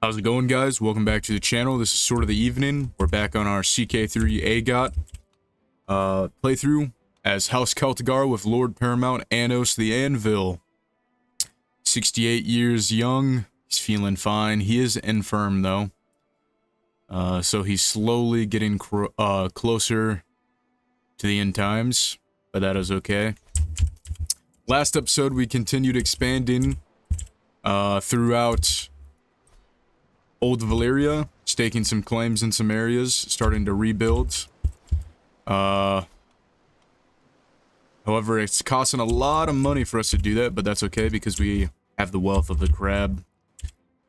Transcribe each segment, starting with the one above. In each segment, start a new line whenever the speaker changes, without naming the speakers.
How's it going, guys? Welcome back to the channel. This is sort of the evening. We're back on our CK3 AGOT playthrough as House Celtigar with Lord Paramount Annos the Anvil. 68 years young. He's feeling fine. He is infirm, though. So he's slowly getting closer to the end times, but that is okay. Last episode, we continued expanding throughout Old Valyria, staking some claims in some areas, starting to rebuild. However, it's costing a lot of money for us to do that, but that's okay because we have the wealth of the crab.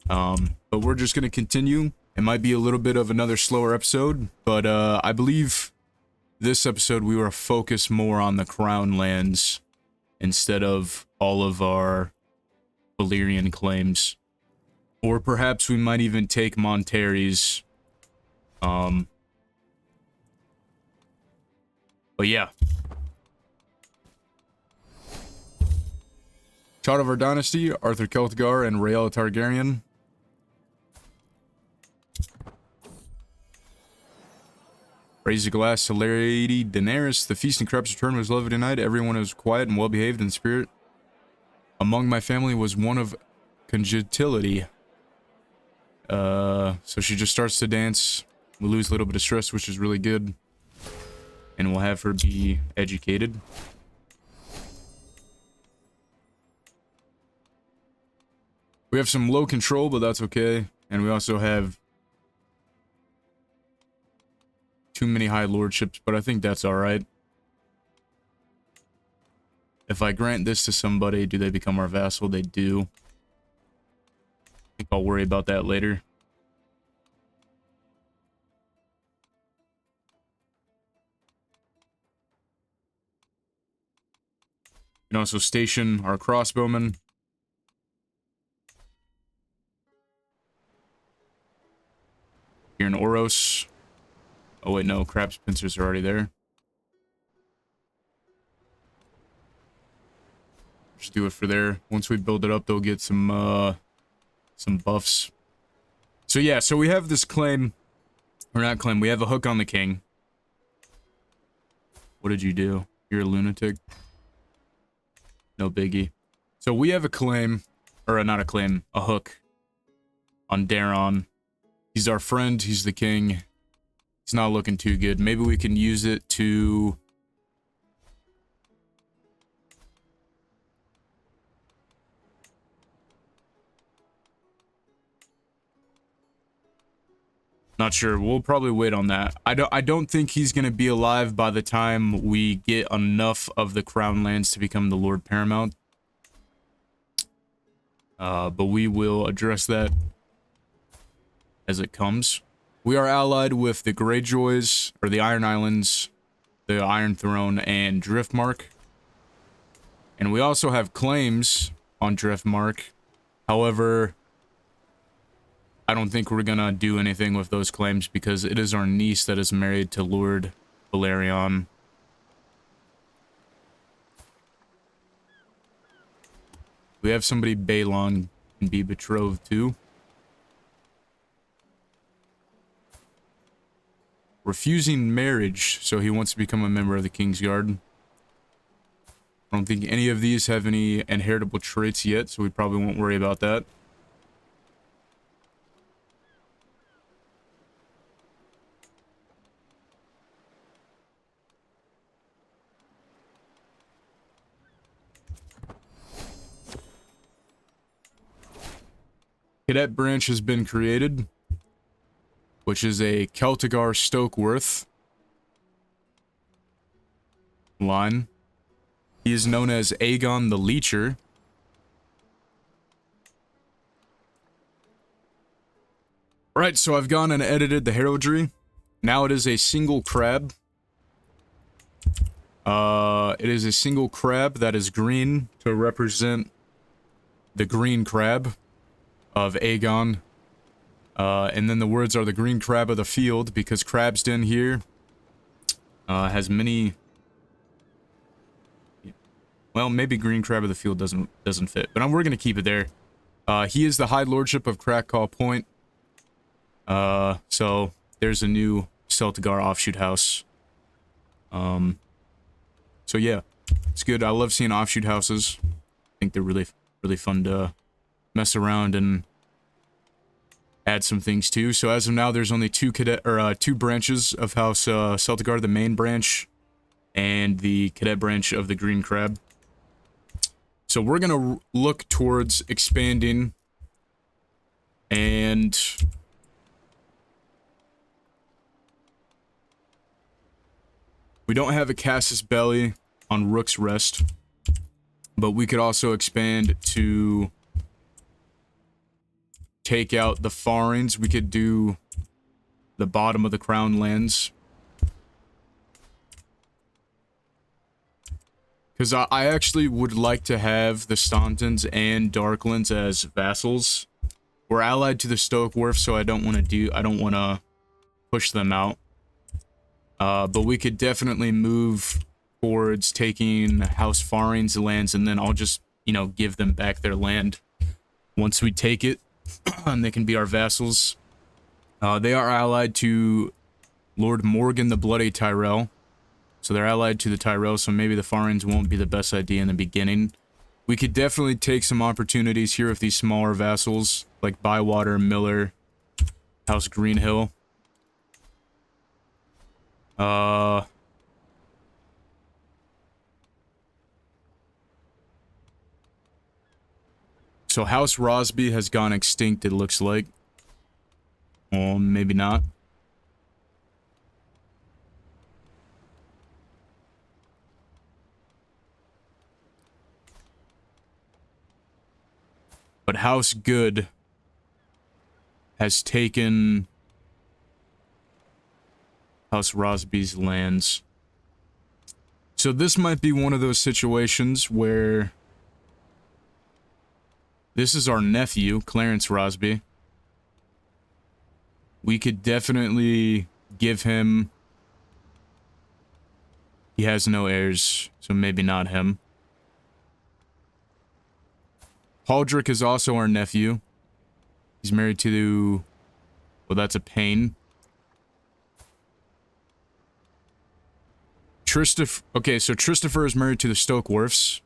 But we're just going to continue. It might be a little bit of another slower episode, but I believe this episode we will focus more on the Crownlands instead of all of our Valyrian claims. Or perhaps we might even take Monterey's. But yeah. Child of our dynasty, Arthor Celtigar and Rhaella Targaryen. Raise a glass to Lady Daenerys. The feast and crab's return was lovely tonight. Everyone was quiet and well behaved in spirit. Among my family was one of conjugality. So she just starts to dance. We lose a little bit of stress, which is really good. And we'll have her be educated. We have some low control, but that's okay. And we also have too many high lordships, but I think that's alright. If I grant this to somebody, do they become our vassal? They do. I think I'll worry about that later. We can also station our crossbowmen. Here in Oros. Oh wait, no, crab's pincers are already there. Just do it for there. Once we build it up, they'll get some buffs. So yeah, so we have this claim, or not claim, we have a hook on the king. What did you do? You're a lunatic? No biggie. So we have a claim, or not a claim, a hook on Daron. He's our friend, he's the king. He's not looking too good. Maybe we can use it to... Not sure. We'll probably wait on that. I don't think he's going to be alive by the time we get enough of the Crownlands to become the Lord Paramount. But we will address that as it comes. We are allied with the Greyjoys, or the Iron Islands, the Iron Throne, and Driftmark. And we also have claims on Driftmark. However, I don't think we're gonna do anything with those claims because it is our niece that is married to Lord Valyrian. We have somebody Balon can be betrothed to. Refusing marriage, so he wants to become a member of the Kingsguard. I don't think any of these have any inheritable traits yet, so we probably won't worry about that. Cadet branch has been created, which is a Celtigar Stokeworth line. He is known as Aegon the Leecher. Right, so I've gone and edited the heraldry. Now it is a single crab. It is a single crab that is green to represent the green crab of Aegon. And then the words are the green crab of the field, because Crab's Den here has many... Well, maybe green crab of the field doesn't fit, but we're going to keep it there. He is the High Lordship of Crackcall Point. So there's a new Celtigar offshoot house. So yeah, it's good. I love seeing offshoot houses. I think they're really fun to mess around and add some things to. So as of now, there's only two branches of House Celtigar, the main branch and the cadet branch of the Green Crab. So we're gonna look towards expanding, and we don't have a Casus Belli on Rook's Rest, but we could also expand to take out the Farings. We could do the bottom of the Crownlands. Because I actually would like to have the Staunton's and Darklands as vassals. We're allied to the Stokeworth, so I don't want to push them out. But we could definitely move towards taking House Faring's lands, and then I'll just, you know, give them back their land once we take it, and they can be our vassals. They are allied to Lord Morgan the Bloody Tyrell. So they're allied to the Tyrell, so maybe the Farings won't be the best idea in the beginning. We could definitely take some opportunities here with these smaller vassals, like Bywater, Miller, House Greenhill. So House Rosby has gone extinct, it looks like. Well, maybe not. But House Good has taken House Rosby's lands. So this might be one of those situations where this is our nephew, Clarence Rosby. We could definitely give him... He has no heirs, so maybe not him. Haldrick is also our nephew. He's married to... Well, that's a pain. Okay, so Christopher is married to the Stokeworths.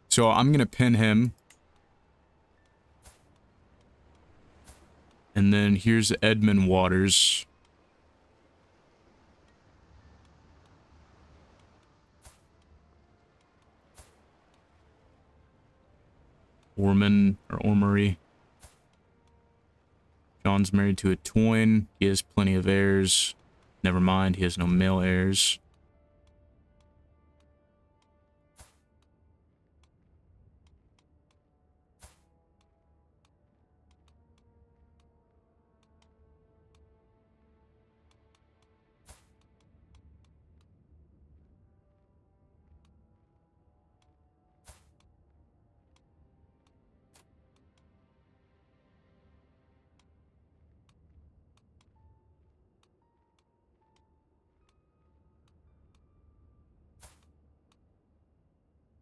So I'm gonna pin him. And then here's Edmund Waters. Orman, or Ormery. John's married to a Toyne. He has plenty of heirs. Never mind, he has no male heirs.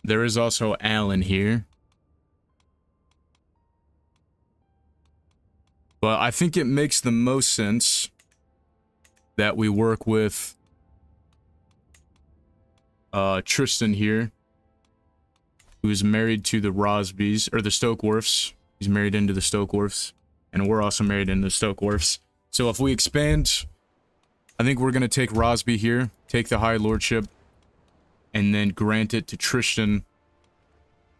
There is also Alan here. But I think it makes the most sense that we work with Tristan here, who is married to the Rosbys, or the Stokeworths. He's married into the Stokeworths, and we're also married into the Stokeworths. So if we expand, I think we're going to take Rosby here, take the High Lordship, and then grant it to Tristan,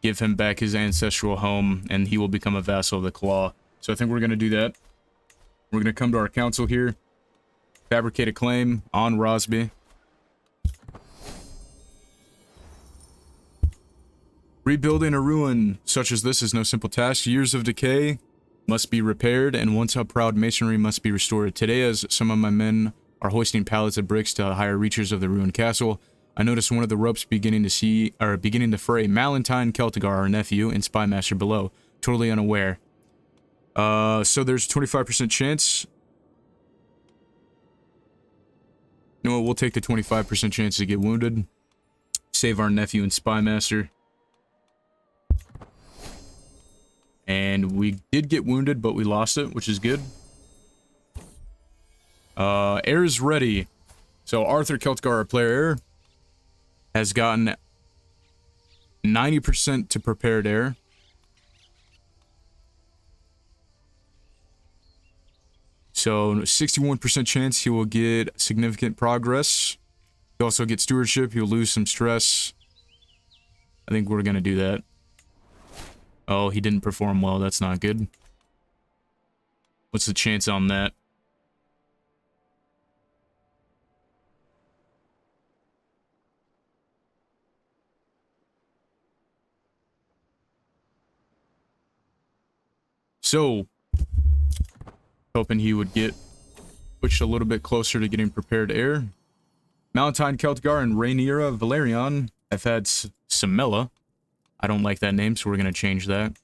give him back his ancestral home, and he will become a vassal of the Claw. So I think we're going to do that. We're going to come to our council here, fabricate a claim on Rosby. Rebuilding a ruin such as this is no simple task. Years of decay must be repaired, and once up proud masonry must be restored. Today, as some of my men are hoisting pallets of bricks to higher reaches of the ruined castle, I noticed one of the ropes beginning to fray. Malentine Celtigar, our nephew, and spymaster below, totally unaware. So there's a 25% chance. You know what, we'll take the 25% chance to get wounded. Save our nephew and spymaster. And we did get wounded, but we lost it, which is good. Heir is ready. So Arthor Celtigar, our player heir, has gotten 90% to prepared heir. So 61% chance he will get significant progress. He also gets stewardship. He'll lose some stress. I think we're going to do that. Oh, he didn't perform well. That's not good. What's the chance on that? So, hoping he would get pushed a little bit closer to getting prepared heir. Valentine Celtigar and Rhaenyra Valyrian have had Samela. I don't like that name, so we're going to change that.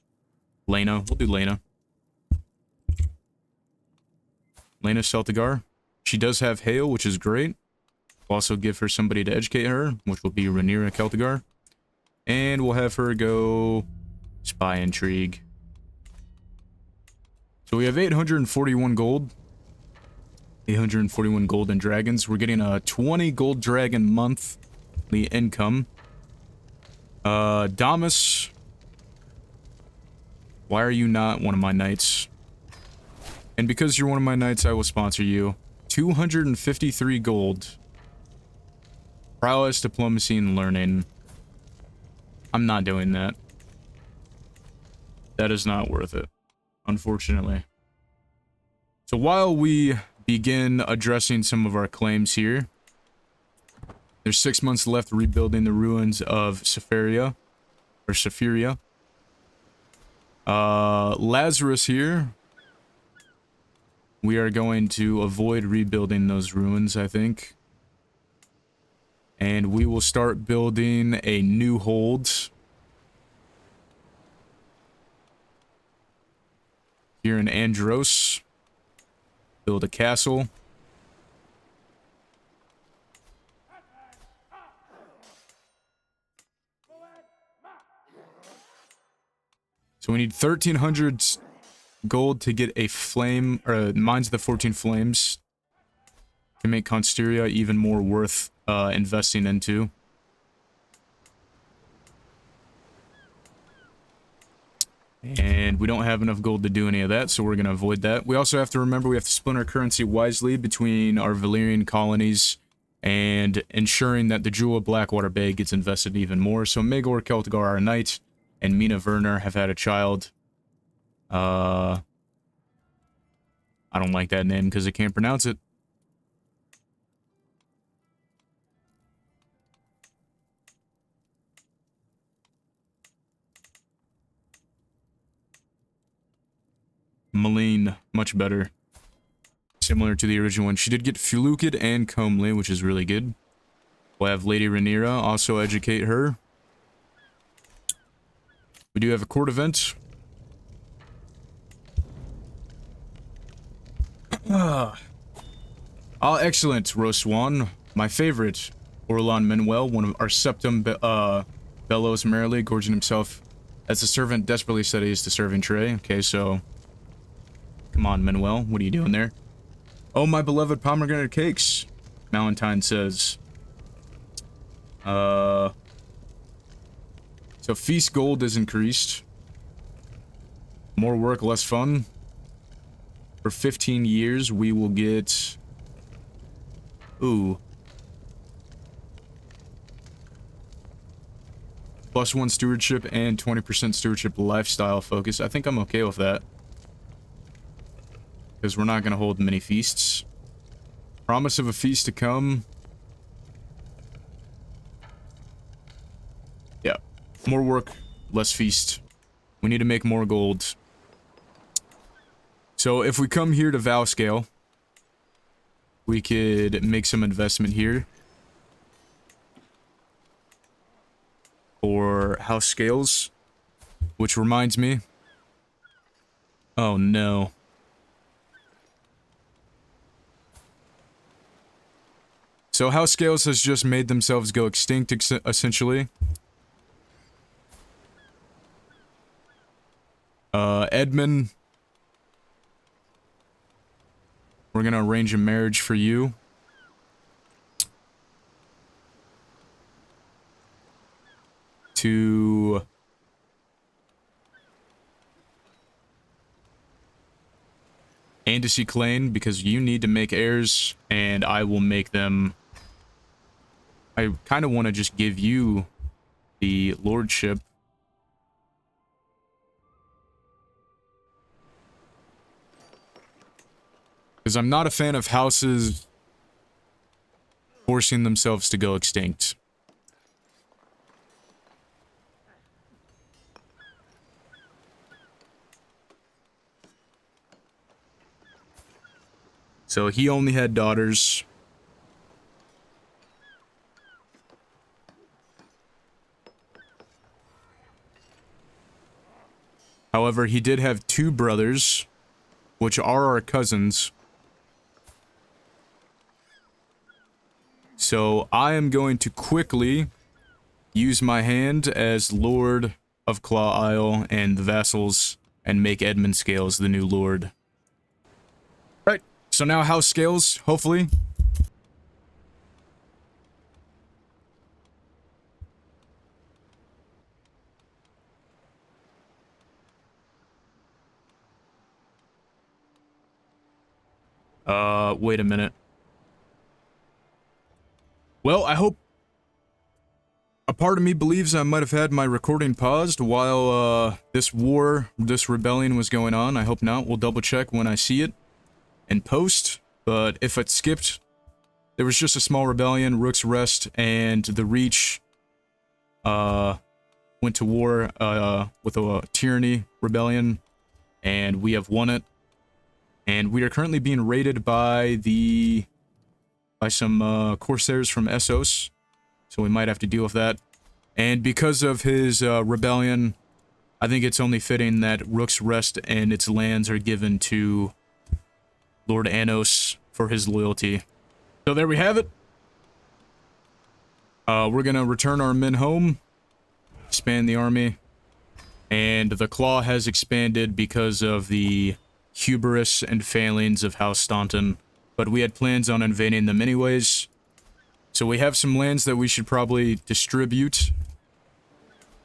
Lena. We'll do Lena. Lena Celtigar. She does have Hail, which is great. We'll also give her somebody to educate her, which will be Rhaenyra Celtigar. And we'll have her go Spy Intrigue. So we have 841 gold. 841 golden dragons. We're getting a 20 gold dragon monthly income. Damas. Why are you not one of my knights? And because you're one of my knights, I will sponsor you. 253 gold. Prowess, diplomacy, and learning. I'm not doing that. That is not worth it, unfortunately. So while we begin addressing some of our claims here, there's 6 months left rebuilding the ruins of Sephiria, or Sephiria. Lazarus here. We are going to avoid rebuilding those ruins, I think. And we will start building a new hold here in Andros. Build a castle. So we need 1,300 gold to get a flame, or Mines of the 14 Flames, to make Consteria even more worth investing into. And we don't have enough gold to do any of that, so we're going to avoid that. We also have to remember we have to split our currency wisely between our Valyrian colonies and ensuring that the Jewel of Blackwater Bay gets invested even more. So Maegor Celtigar, our knight, and Mina Werner have had a child. I don't like that name because I can't pronounce it. Malene, much better. Similar to the original one. She did get Fulukid and Comely, which is really good. We'll have Lady Rhaenyra also educate her. We do have a court event. Oh, excellent, Roswan. My favorite. Orlan Manuel, one of our septum bellows merrily, gorging himself as the servant desperately studies the serving tray. Okay, so... Come on, Manuel. What are you doing there? Oh, my beloved pomegranate cakes, Valentine says. So feast gold is increased. More work, less fun. For 15 years, we will get... Ooh. +1 stewardship and 20% stewardship lifestyle focus. I think I'm okay with that. Because we're not going to hold many feasts. Promise of a feast to come. Yeah. More work, less feast. We need to make more gold. So if we come here to Vow Scale, we could make some investment here. For House Scales. Which reminds me. Oh no. So House Scales has just made themselves go extinct, essentially. Edmund. we're gonna arrange a marriage for you. To Anvil clan, because you need to make heirs, and I will make them. I kind of want to just give you the lordship. Because I'm not a fan of houses forcing themselves to go extinct. So he only had daughters. However, he did have 2 brothers, which are our cousins. So I am going to quickly use my hand as Lord of Claw Isle and the vassals and make Edmund Scales the new lord. Right, so now House Scales, hopefully. Wait a minute. Well, I hope... A part of me believes I might have had my recording paused while, this rebellion was going on. I hope not. We'll double check when I see it and post. But if it skipped, there was just a small rebellion, Rook's Rest, and the Reach, went to war, with a tyranny rebellion, and we have won it. And we are currently being raided by some corsairs from Essos, so we might have to deal with that. And because of his rebellion, I think it's only fitting that Rook's Rest and its lands are given to Lord Annos for his loyalty. So there we have it. We're gonna return our men home, expand the army, and the Claw has expanded because of the hubris and failings of House Stauton, but we had plans on invading them anyways. So we have some lands that we should probably distribute.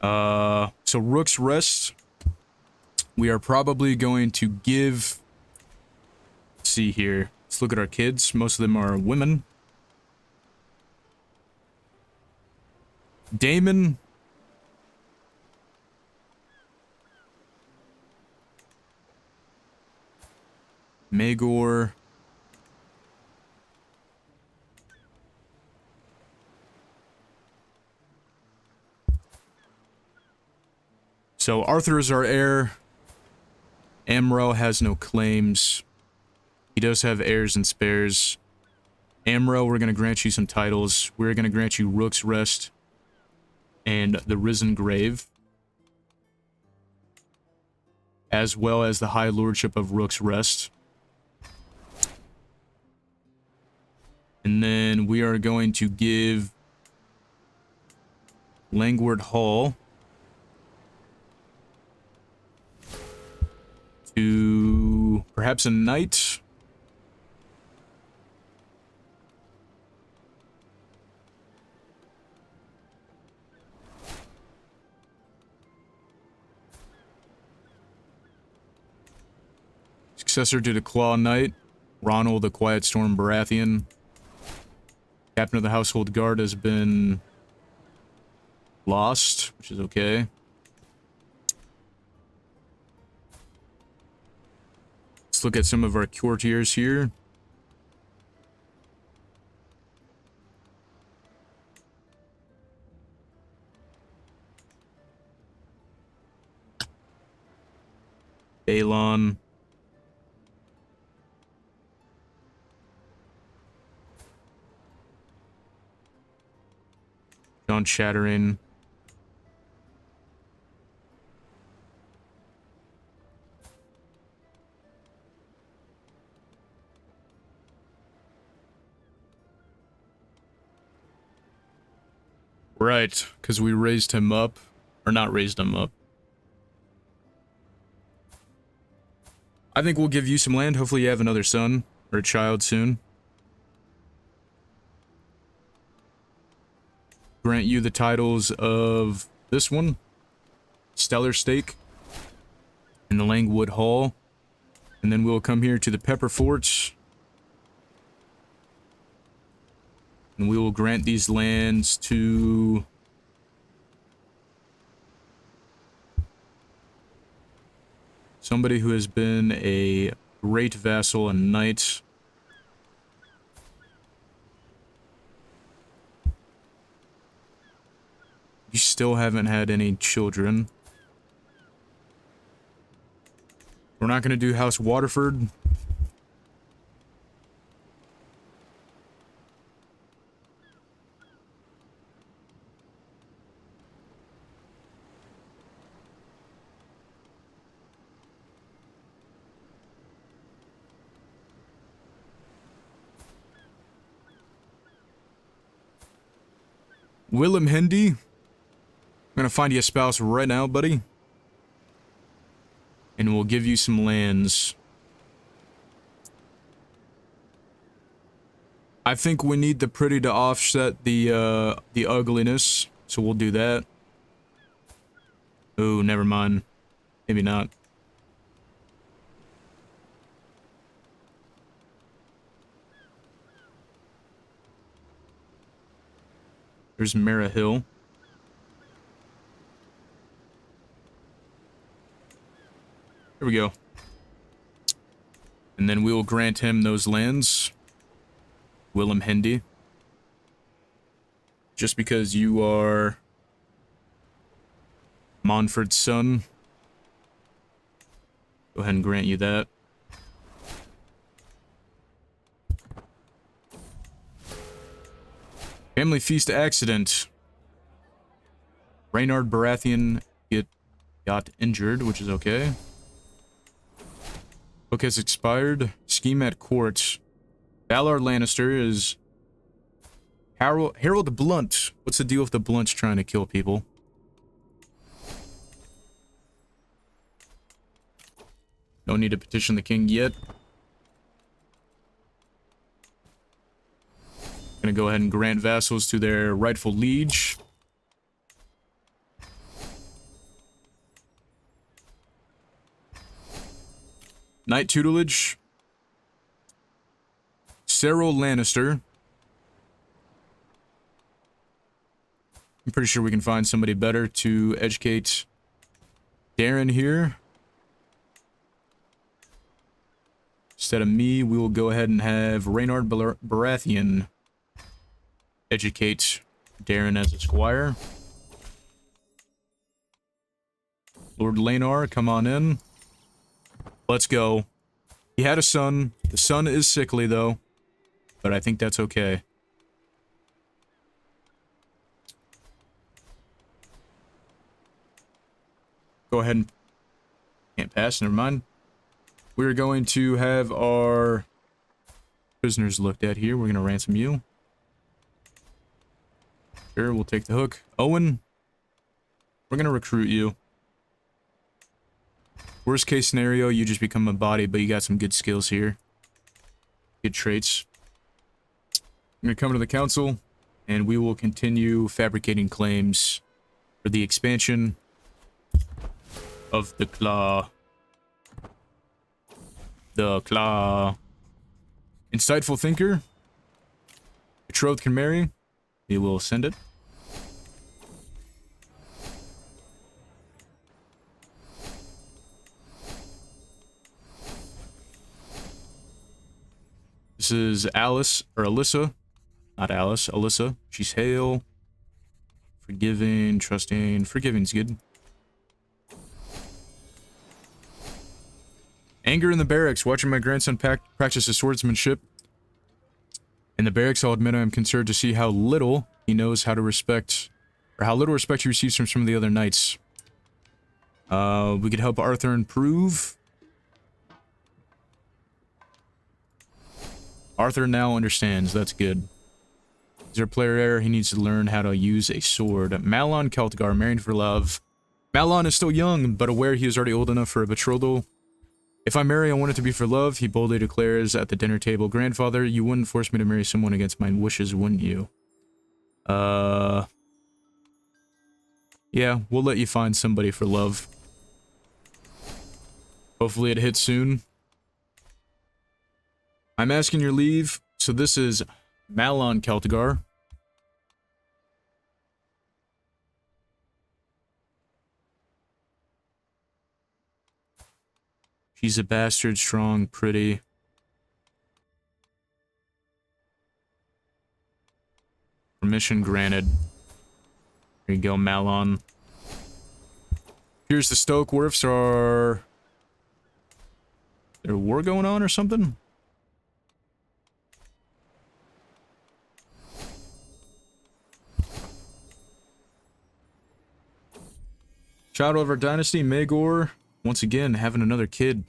So Rook's Rest, we are probably going to give... Let's see here. Let's look at our kids. Most of them are women. Damon... Magor... So Arthor is our heir. Amro has no claims. He does have heirs and spares. Amro, we're going to grant you some titles. We're going to grant you Rook's Rest and the Risen Grave, as well as the High Lordship of Rook's Rest. And then we are going to give Langward Hall to perhaps a knight. Successor to the Claw Knight, Ronald the Quiet Storm Baratheon. Captain of the Household Guard has been lost, which is okay. Let's look at some of our courtiers here. Balon. John Shattering. Right, because we raised him up. Or not raised him up. I think we'll give you some land. Hopefully you have another son. or a child soon. Grant you the titles of this one, Stellar Stake, and the Langwood Hall. And then we'll come here to the Pepper Forts. And we will grant these lands to somebody who has been a great vassal and knight. You still haven't had any children. We're not going to do House Waterford. Willem Hendy, I'm gonna find you a spouse right now, buddy. And we'll give you some lands. I think we need the pretty to offset the ugliness, so we'll do that. Oh, never mind. Maybe not. There's Mara Hill. Here we go. And then we will grant him those lands. Willem Hendy. Just because you are Monford's son. Go ahead and grant you that. Family Feast accident. Reynard Baratheon got injured, which is okay. Book has expired. Scheme at court. Valar Lannister is Harold Blunt. What's the deal with the Blunts trying to kill people? Don't need to petition the king yet. Gonna go ahead and grant vassals to their rightful liege. Knight tutelage. Cerro Lannister. I'm pretty sure we can find somebody better to educate Darren here. Instead of me, we will go ahead and have Reynard Baratheon educate Darren as a squire. Lord Laenar, come on in. Let's go. He had a son. The son is sickly, though. But I think that's okay. Go ahead and... Can't pass, never mind. We're going to have our prisoners looked at here. We're going to ransom you. Sure, we'll take the hook. Owen, we're going to recruit you. Worst case scenario, you just become a body, but you got some good skills here. Good traits. I'm going to come to the council, and we will continue fabricating claims for the expansion of the Claw. The Claw. Insightful thinker. Betrothed can marry. We will send it. This is Alice, or Alyssa. Not Alice, Alyssa. She's hale. Forgiving, trusting. Forgiving's good. Anger in the barracks. Watching my grandson practice his swordsmanship. In the barracks, I'll admit I'm concerned to see how little he knows how to respect, or how little respect he receives from some of the other knights. We could help Arthor improve. Arthor now understands. That's good. Is there a player error? He needs to learn how to use a sword. Malon Celtigar, married for love. Malon is still young, but aware he is already old enough for a betrothal. If I marry, I want it to be for love, he boldly declares at the dinner table. Grandfather, you wouldn't force me to marry someone against my wishes, wouldn't you? Yeah, we'll let you find somebody for love. Hopefully it hits soon. I'm asking your leave. So this is Malon Celtigar. She's a bastard, strong, pretty. Permission granted. There you go, Malon. Here's the Stoke Wharfs. Are there a war going on or something? Shadow of our dynasty, Magor, once again having another kid.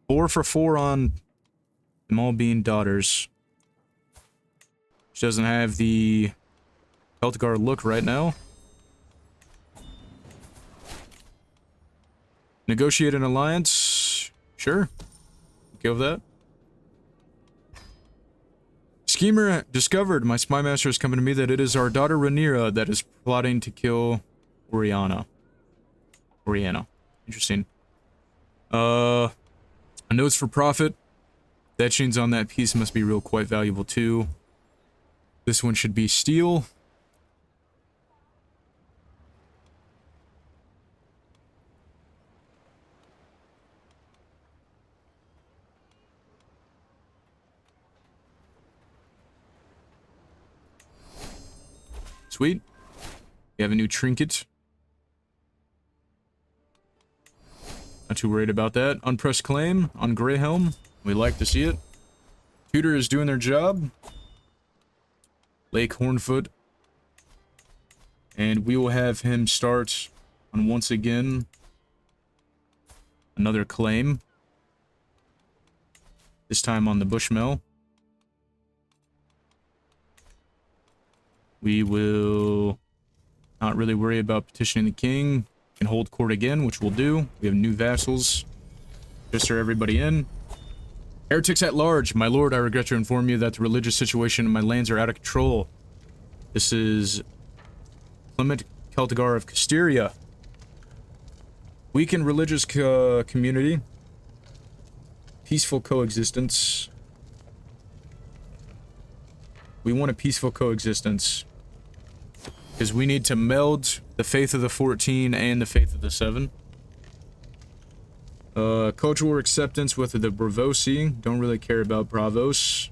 4 for 4 on them all being daughters. She doesn't have the Celtigar look right now. Negotiate an alliance. Sure. Okay with that. Schemer discovered. My spy master is coming to me that it is our daughter Rhaenyra that is plotting to kill Oriana. Interesting. A notes for profit. Etchings on that piece must be quite valuable too. This one should be steel. Sweet. We have a new trinket. Not too worried about that. Unpressed claim on Greyhelm. We like to see it. Tutor is doing their job. Lake Hornfoot. And we will have him start on once again another claim. This time on the Bushmill. We will not really worry about petitioning the king. Can hold court again, which we'll do. We have new vassals. Register everybody in. Heretics at large. My lord, I regret to inform you that the religious situation in my lands are out of control. This is Clement Celtigar of Casteria. Weakened religious community. Peaceful coexistence. We want a peaceful coexistence. Because we need to meld the faith of the 14 and the faith of the 7. Cultural acceptance with the Bravosi. Don't really care about Bravos.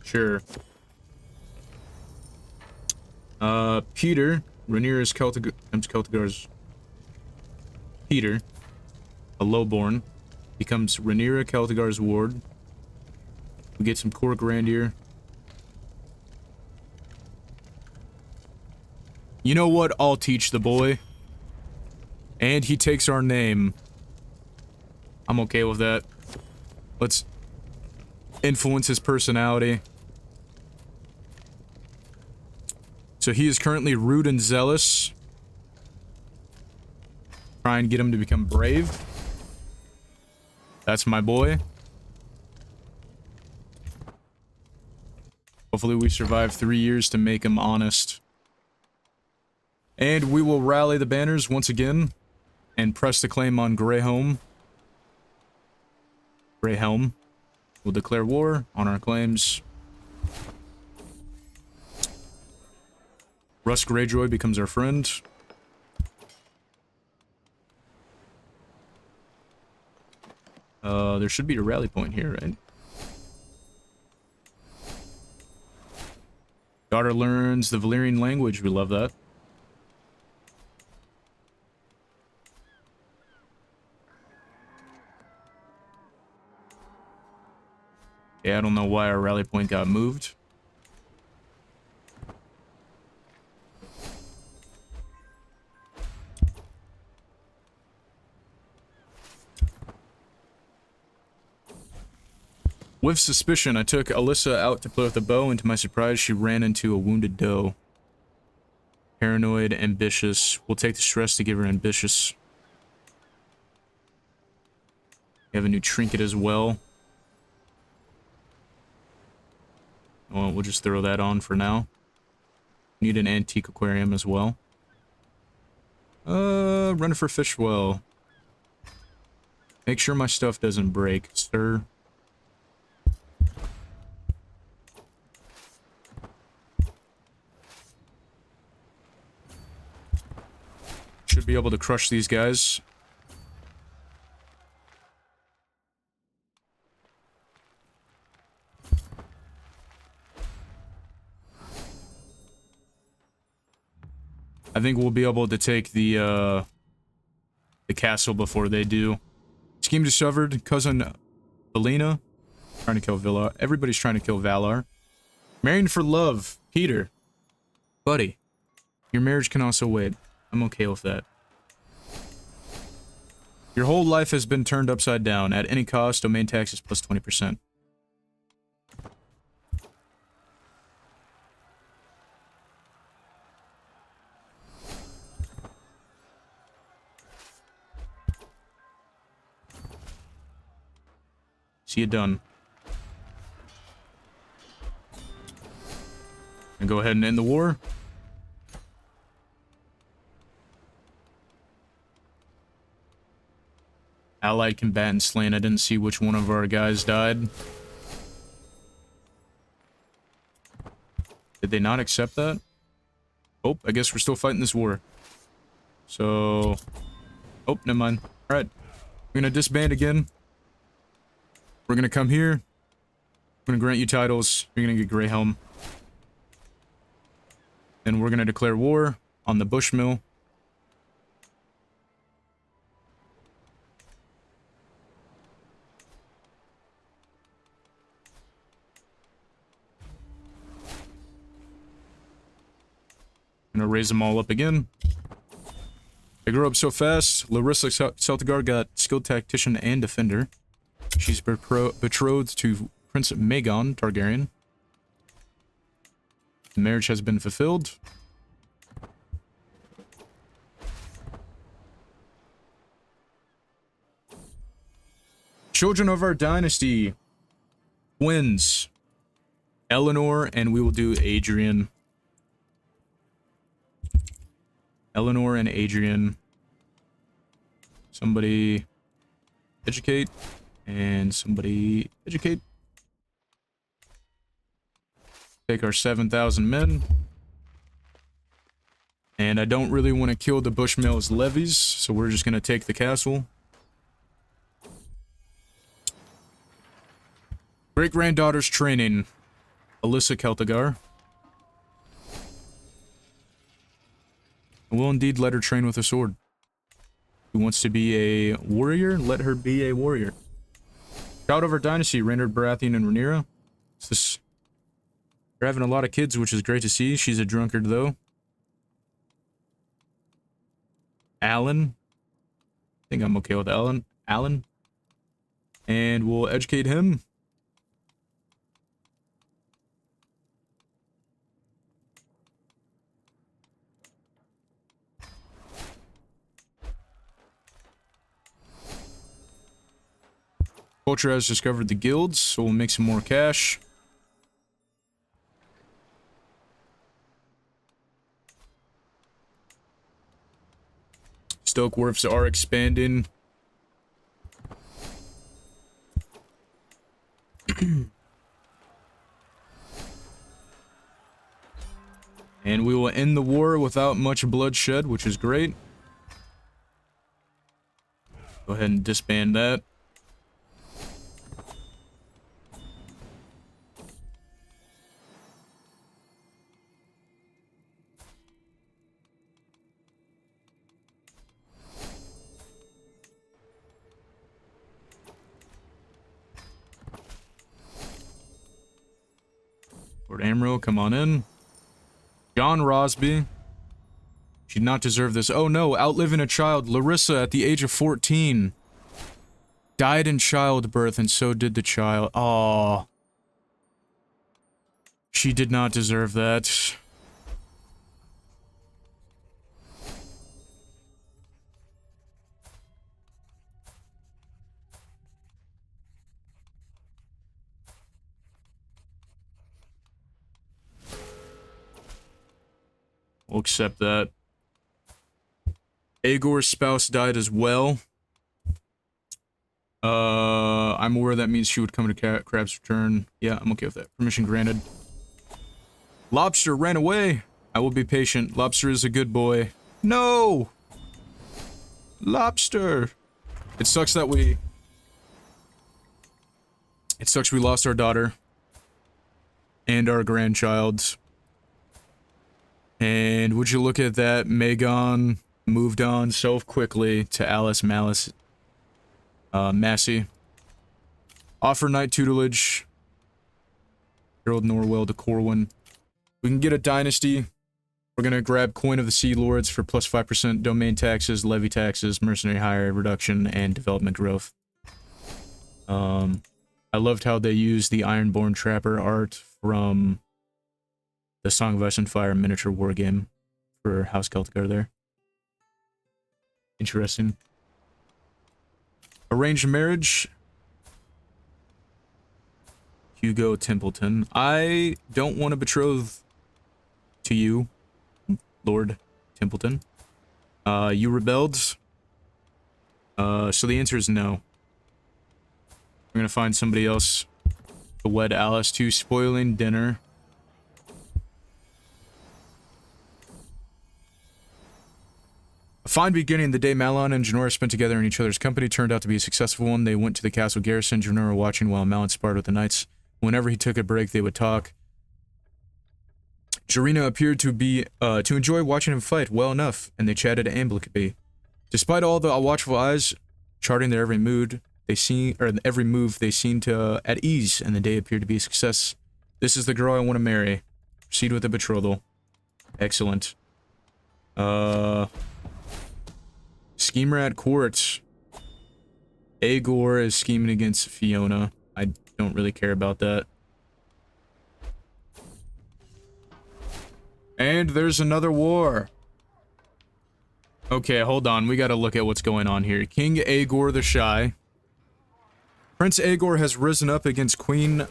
Sure. Peter. Rhaenyra's Celtigar's Peter, a lowborn, becomes Rhaenyra Celtigar's ward. We get some court grandeur. You know what? I'll teach the boy. And he takes our name. I'm okay with that. Let's influence his personality. So he is currently rude and zealous. Try and get him to become brave. That's my boy. Hopefully we survive 3 years to make him honest. And we will rally the banners once again and press the claim on Greyhelm. Greyhelm. We'll declare war on our claims. Russ Greyjoy becomes our friend. There should be a rally point here, right? Daughter learns the Valyrian language. We love that. Yeah, I don't know why our rally point got moved. With suspicion, I took Alyssa out to play with a bow, and to my surprise, she ran into a wounded doe. Paranoid, ambitious. We'll take the stress to give her ambitious. We have a new trinket as well. Well, we'll just throw that on for now. Need an antique aquarium as well. Running for fish well. Make sure my stuff doesn't break, sir. Should be able to crush these guys. I think we'll be able to take the castle before they do. Scheme discovered. Cousin Valina. Trying to kill Villa. Everybody's trying to kill Valar. Marrying for love. Peter. Buddy. Your marriage can also wait. I'm okay with that. Your whole life has been turned upside down. At any cost, domain taxes plus 20%. See you done. And go ahead and end the war. Allied combatant slain. I didn't see which one of our guys died. Did they not accept that? Oh, I guess we're still fighting this war. So... Oh, never mind. Alright. We're gonna disband again. We're gonna come here. We're gonna grant you titles. You're gonna get Greyhelm. And we're gonna declare war on the Bushmill. Gonna raise them all up again. They grew up so fast. Larissa Celtigar got skilled tactician and defender. She's betrothed to Prince Magon Targaryen. The marriage has been fulfilled. Children of our dynasty. Twins. Eleanor, and we will do Adrian. Eleanor and Adrian. Somebody educate. And somebody educate. Take our 7,000 men. And I don't really want to kill the Bushmill's levies, so we're just going to take the castle. Great-granddaughter's training. Alyssa Celtigar. I will indeed let her train with a sword. Who wants to be a warrior? Let her be a warrior. Child of our dynasty, Rhaenyra Baratheon and Rhaenyra. They're having a lot of kids, which is great to see. She's a drunkard, though. Alan. I think I'm okay with Alan. Alan. And we'll educate him. Culture has discovered the guilds, so we'll make some more cash. Stoke Wharfs are expanding. And we will end the war without much bloodshed, which is great. Go ahead and disband that. Lord Amro, come on in. John Rosby. She did not deserve this. Oh no, outliving a child. Larissa, at the age of 14, died in childbirth, and so did the child. Aww. She did not deserve that. We'll accept that. Aegor's spouse died as well. I'm aware that means she would come to Crab's return. Yeah, I'm okay with that. Permission granted. Lobster ran away. I will be patient. Lobster is a good boy. No! Lobster! It sucks that we... It sucks we lost our daughter. And our grandchild. And would you look at that? Magon moved on so quickly to Alice Malice. Massey. Offer knight tutelage. Harold Norwell to Corwin. We can get a dynasty. We're gonna grab Coin of the Sea Lords for plus 5% domain taxes, levy taxes, mercenary hire reduction, and development growth. I loved how they used the Ironborn Trapper art from the Song of Ice and Fire miniature war game for House Celtigar there. Interesting. Arranged marriage. Hugo Templeton. I don't want to betroth to you, Lord Templeton. You rebelled. So the answer is no. We're gonna find somebody else to wed Alice to. Spoiling dinner. A fine beginning. The day Malon and Janora spent together in each other's company turned out to be a successful one. They went to the castle garrison, Janora watching while Malon sparred with the knights. Whenever he took a break, they would talk. Jarina appeared to enjoy watching him fight well enough, and they chatted amicably. Despite all the watchful eyes charting their every move, they seemed at ease, and the day appeared to be a success. This is the girl I want to marry. Proceed with the betrothal. Excellent. Schemer at court. Aegor is scheming against Fiona. I don't really care about that. And there's another war. Okay, hold on. We gotta look at what's going on here. King Aegor the Shy. Prince Aegor has risen up against Queen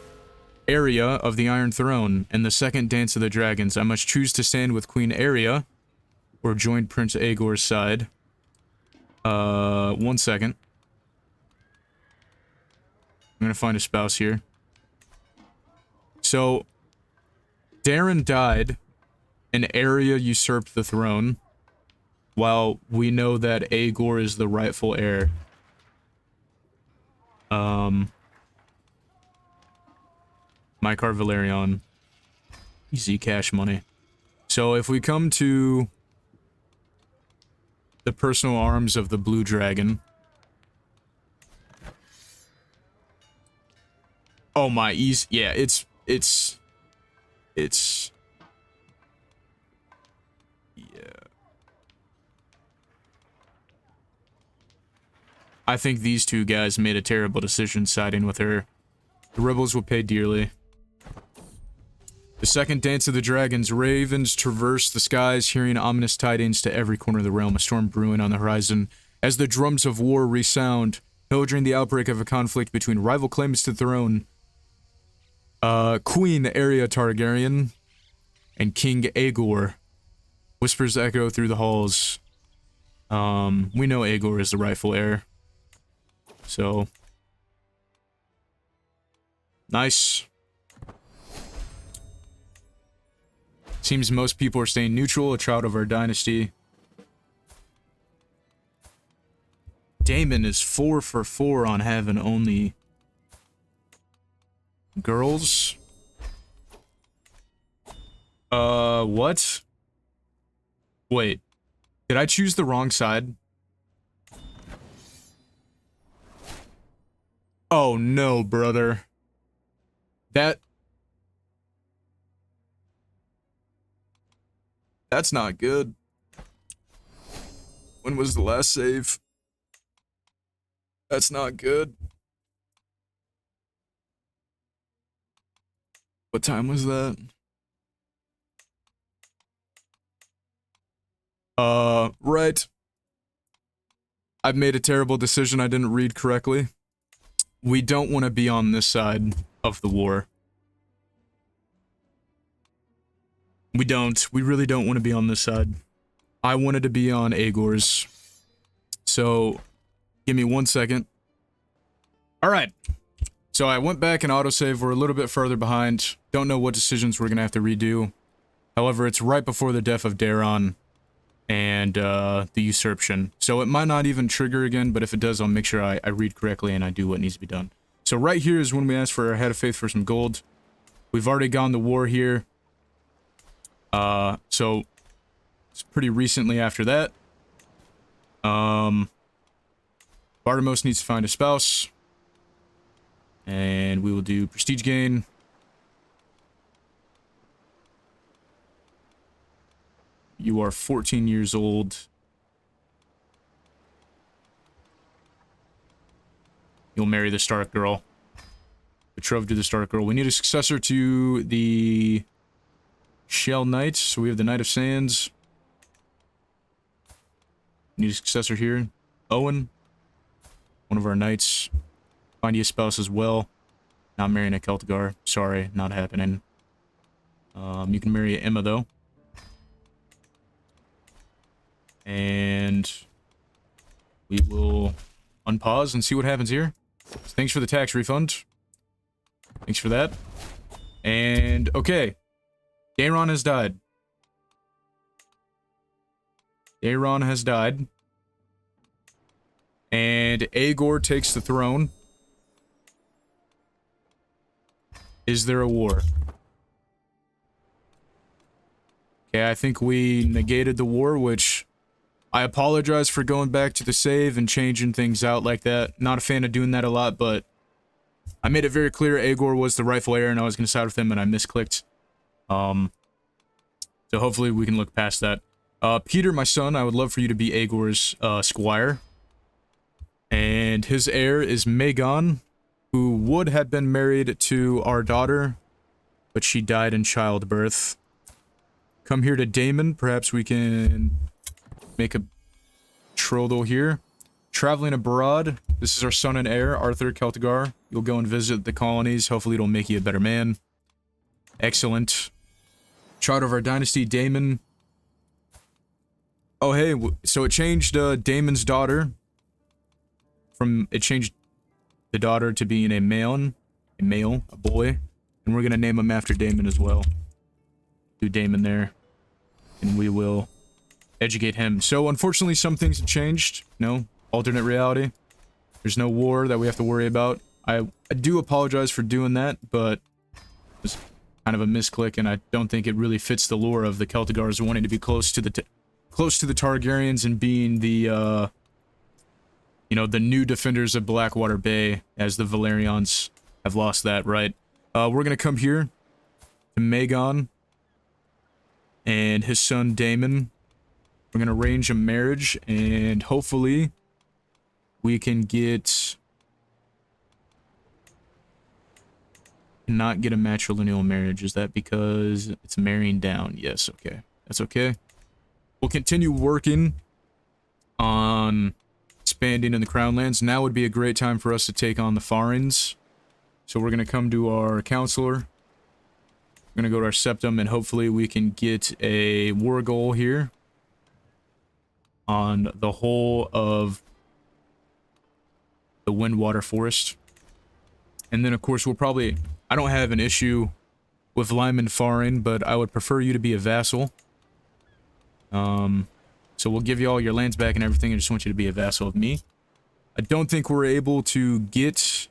Aria of the Iron Throne in the second Dance of the Dragons. I must choose to stand with Queen Aria or join Prince Aegor's side. 1 second. I'm gonna find a spouse here. So, Darren died, and Aria usurped the throne, while we know that Aegor is the rightful heir. Mycar Valyrian. Easy cash money. So if we come to the personal arms of the Blue Dragon. Oh my, yeah, it's yeah. I think these two guys made a terrible decision siding with her. The rebels will pay dearly. The second Dance of the Dragons. Ravens traverse the skies, hearing ominous tidings to every corner of the realm. A storm brewing on the horizon as the drums of war resound, heralding the outbreak of a conflict between rival claims to the throne. Queen Aria Targaryen and King Aegor. Whispers echo through the halls. We know Aegor is the rightful heir. So. Nice. Seems most people are staying neutral, a child of our dynasty. Damon is 4 for 4 on having only girls. What? Wait. Did I choose the wrong side? Oh no, brother. That's not good. When was the last save? That's not good. What time was that? Right. I've made a terrible decision. I didn't read correctly. We don't want to be on this side of the war. We don't. We really don't want to be on this side. I wanted to be on Aegor's. So, give me 1 second. Alright. So I went back and autosave. We're a little bit further behind. Don't know what decisions we're going to have to redo. However, it's right before the death of Daron and the usurpation. So it might not even trigger again, but if it does, I'll make sure I read correctly and I do what needs to be done. So right here is when we ask for our Head of Faith for some gold. We've already gone to war here. So it's pretty recently after that. Bartimos needs to find a spouse. And we will do prestige gain. You are 14 years old. You'll marry the Stark girl. Betrothed to the Stark girl. We need a successor to the Shell Knight. So we have the Knight of Sands. Need a successor here. Owen. One of our knights. Find you a spouse as well. Not marrying a Celtigar. Sorry, not happening. You can marry Emma, though. And we will unpause and see what happens here. Thanks for the tax refund. Thanks for that. And, okay. Daron has died. Daron has died. And Aegor takes the throne. Is there a war? Okay, I think we negated the war, which I apologize for going back to the save and changing things out like that. Not a fan of doing that a lot, but I made it very clear Aegor was the rightful heir and I was going to side with him and I misclicked. So hopefully we can look past that. Peter, my son, I would love for you to be Aegor's squire. And his heir is Magon, who would have been married to our daughter, but she died in childbirth. Come here to Daemon. Perhaps we can make a betrothal here. Traveling abroad. This is our son and heir, Arthor Celtigar. You'll go and visit the colonies. Hopefully it'll make you a better man. Excellent. Chart of our dynasty, Daemon. Oh, hey. So it changed Daemon's daughter. It changed the daughter to being a boy. And we're going to name him after Daemon as well. Do Daemon there. And we will educate him. So, unfortunately, some things have changed. No, alternate reality. There's no war that we have to worry about. I do apologize for doing that, but it was kind of a misclick, and I don't think it really fits the lore of the Celtigars wanting to be close to the Targaryens and being the, you know, the new defenders of Blackwater Bay, as the Valyrians have lost that, right? We're gonna come here to Magon and his son Daemon. We're gonna arrange a marriage, and hopefully we can not get a matrilineal marriage. Is that because it's marrying down? Yes, okay. That's okay. We'll continue working on expanding in the Crownlands. Now would be a great time for us to take on the Farins. So we're going to come to our counselor. We're going to go to our septum, and hopefully we can get a war goal here on the whole of the Windwater Forest. And then, of course, we'll probably... I don't have an issue with Lyman Farin, but I would prefer you to be a vassal. So we'll give you all your lands back and everything. I just want you to be a vassal of me. I don't think we're able to get...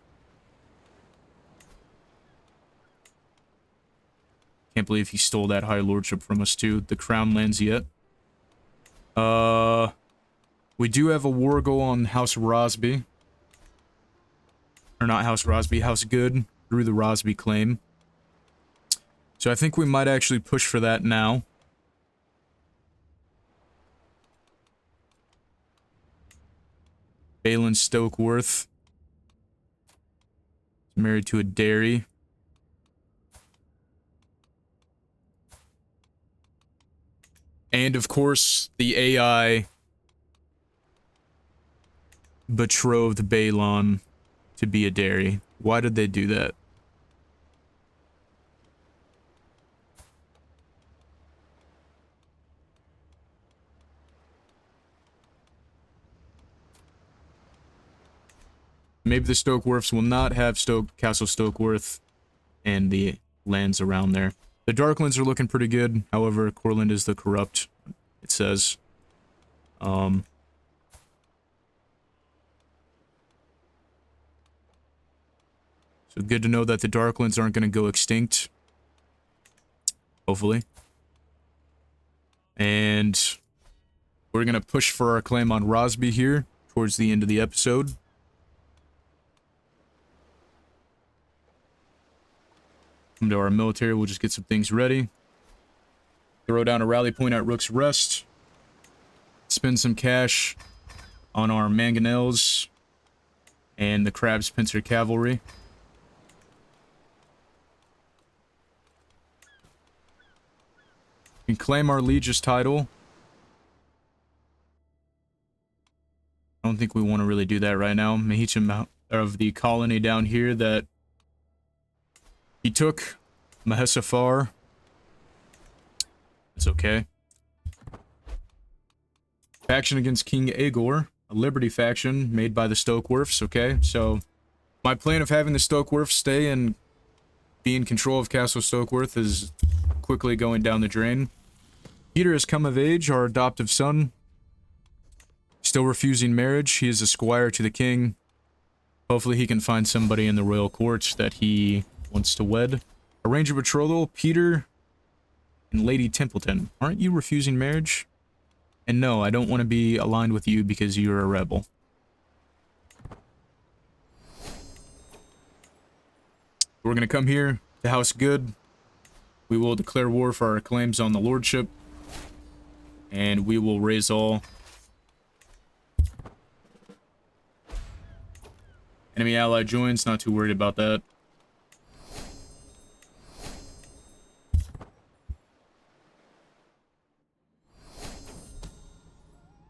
Can't believe he stole that high lordship from us too. The Crownlands yet. We do have a war goal on House Rosby. Or not House Rosby, House Good, through the Rosby claim. So I think we might actually push for that now. Balin Stokeworth. Married to a dairy. And of course, the AI betrothed Balon to be a dairy. Why did they do that? Maybe the Stokeworths will not have Castle Stokeworth and the lands around there. The Darklands are looking pretty good. However, Courland is the corrupt, it says. So good to know that the Darklands aren't going to go extinct. Hopefully. And we're going to push for our claim on Rosby here towards the end of the episode. Come to our military, we'll just get some things ready. Throw down a rally point at Rook's Rest. Spend some cash on our mangonels and the Crab's Pincer Cavalry. And claim our Liege's title. I don't think we want to really do that right now. Mahichem of the colony down here that he took, Mahesafar. It's okay. Faction against King Aegor, a Liberty faction made by the Stokeworths, okay? So, my plan of having the Stokeworths stay and be in control of Castle Stokeworth is quickly going down the drain. Peter has come of age, our adoptive son. Still refusing marriage. He is a squire to the king. Hopefully he can find somebody in the royal court that he wants to wed. Arrange a betrothal, Peter and Lady Templeton. Aren't you refusing marriage? And no, I don't want to be aligned with you because you're a rebel. We're going to come here to House Good. We will declare war for our claims on the lordship. And we will raise all. Enemy ally joins, not too worried about that.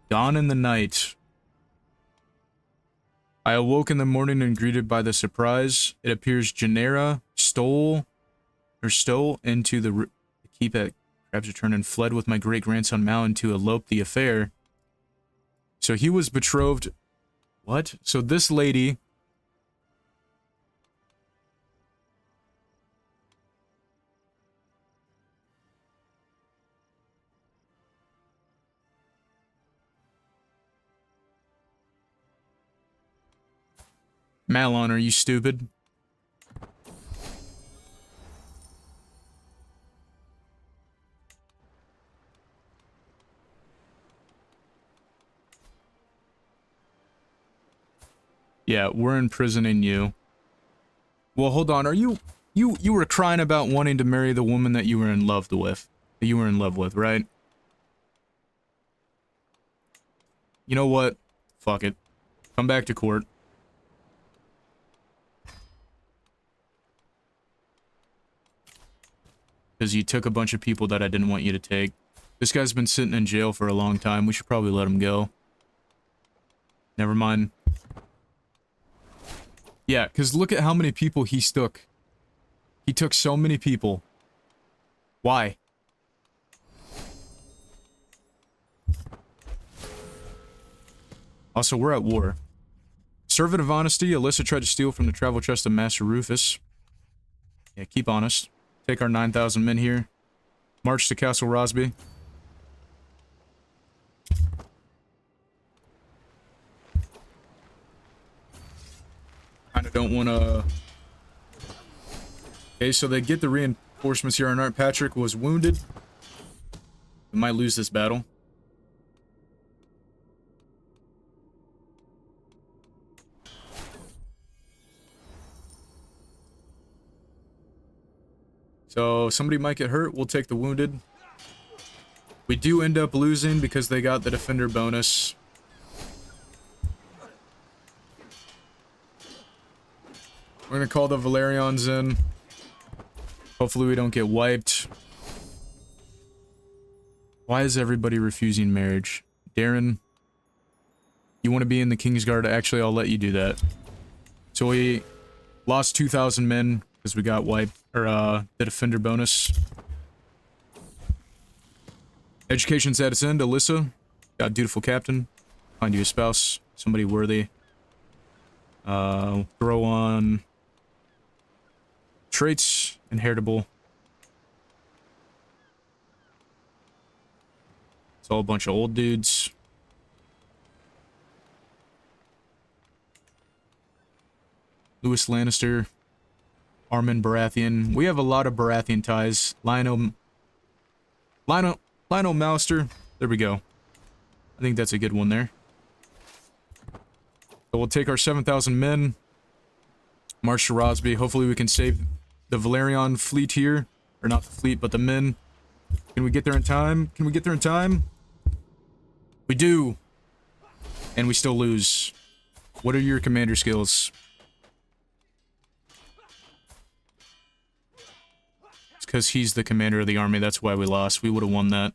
Dawn in the night. I awoke in the morning and greeted by the surprise. It appears Genera stole into the keep at Crab's Return and fled with my great-grandson Malin to elope the affair. So he was betrothed. What? So this lady... Malon, are you stupid? Yeah, we're imprisoning you. Well, hold on. Are you were crying about wanting to marry the woman that you were in love with? That you were in love with, right? You know what? Fuck it. Come back to court. Because you took a bunch of people that I didn't want you to take. This guy's been sitting in jail for a long time. We should probably let him go. Never mind. Yeah, because look at how many people he took. He took so many people. Why? Also, we're at war. Servant of Honesty, Alyssa tried to steal from the travel chest of Master Rufus. Yeah, keep honest. Take our 9,000 men here. March to Castle Rosby. Kinda don't wanna... Okay, so they get the reinforcements here, and Art Patrick was wounded. We might lose this battle. So, somebody might get hurt. We'll take the wounded. We do end up losing because they got the defender bonus. We're gonna call the Valyrians in. Hopefully we don't get wiped. Why is everybody refusing marriage? Darren, you want to be in the Kingsguard? Actually, I'll let you do that. So we lost 2,000 men because we got wiped, or the defender bonus. Education's at its end. Alyssa, got a dutiful captain. Find you a spouse, somebody worthy. Throw on traits, inheritable. It's all a bunch of old dudes. Lewis Lannister, Armin Baratheon. We have a lot of Baratheon ties. Lionel Mouster. There we go. I think that's a good one there. So we'll take our 7,000 men. March to Rosby. Hopefully we can save the Valyrian fleet here. Or not the fleet, but the men. Can we get there in time? Can we get there in time? We do. And we still lose. What are your commander skills? It's because he's the commander of the army. That's why we lost. We would have won that.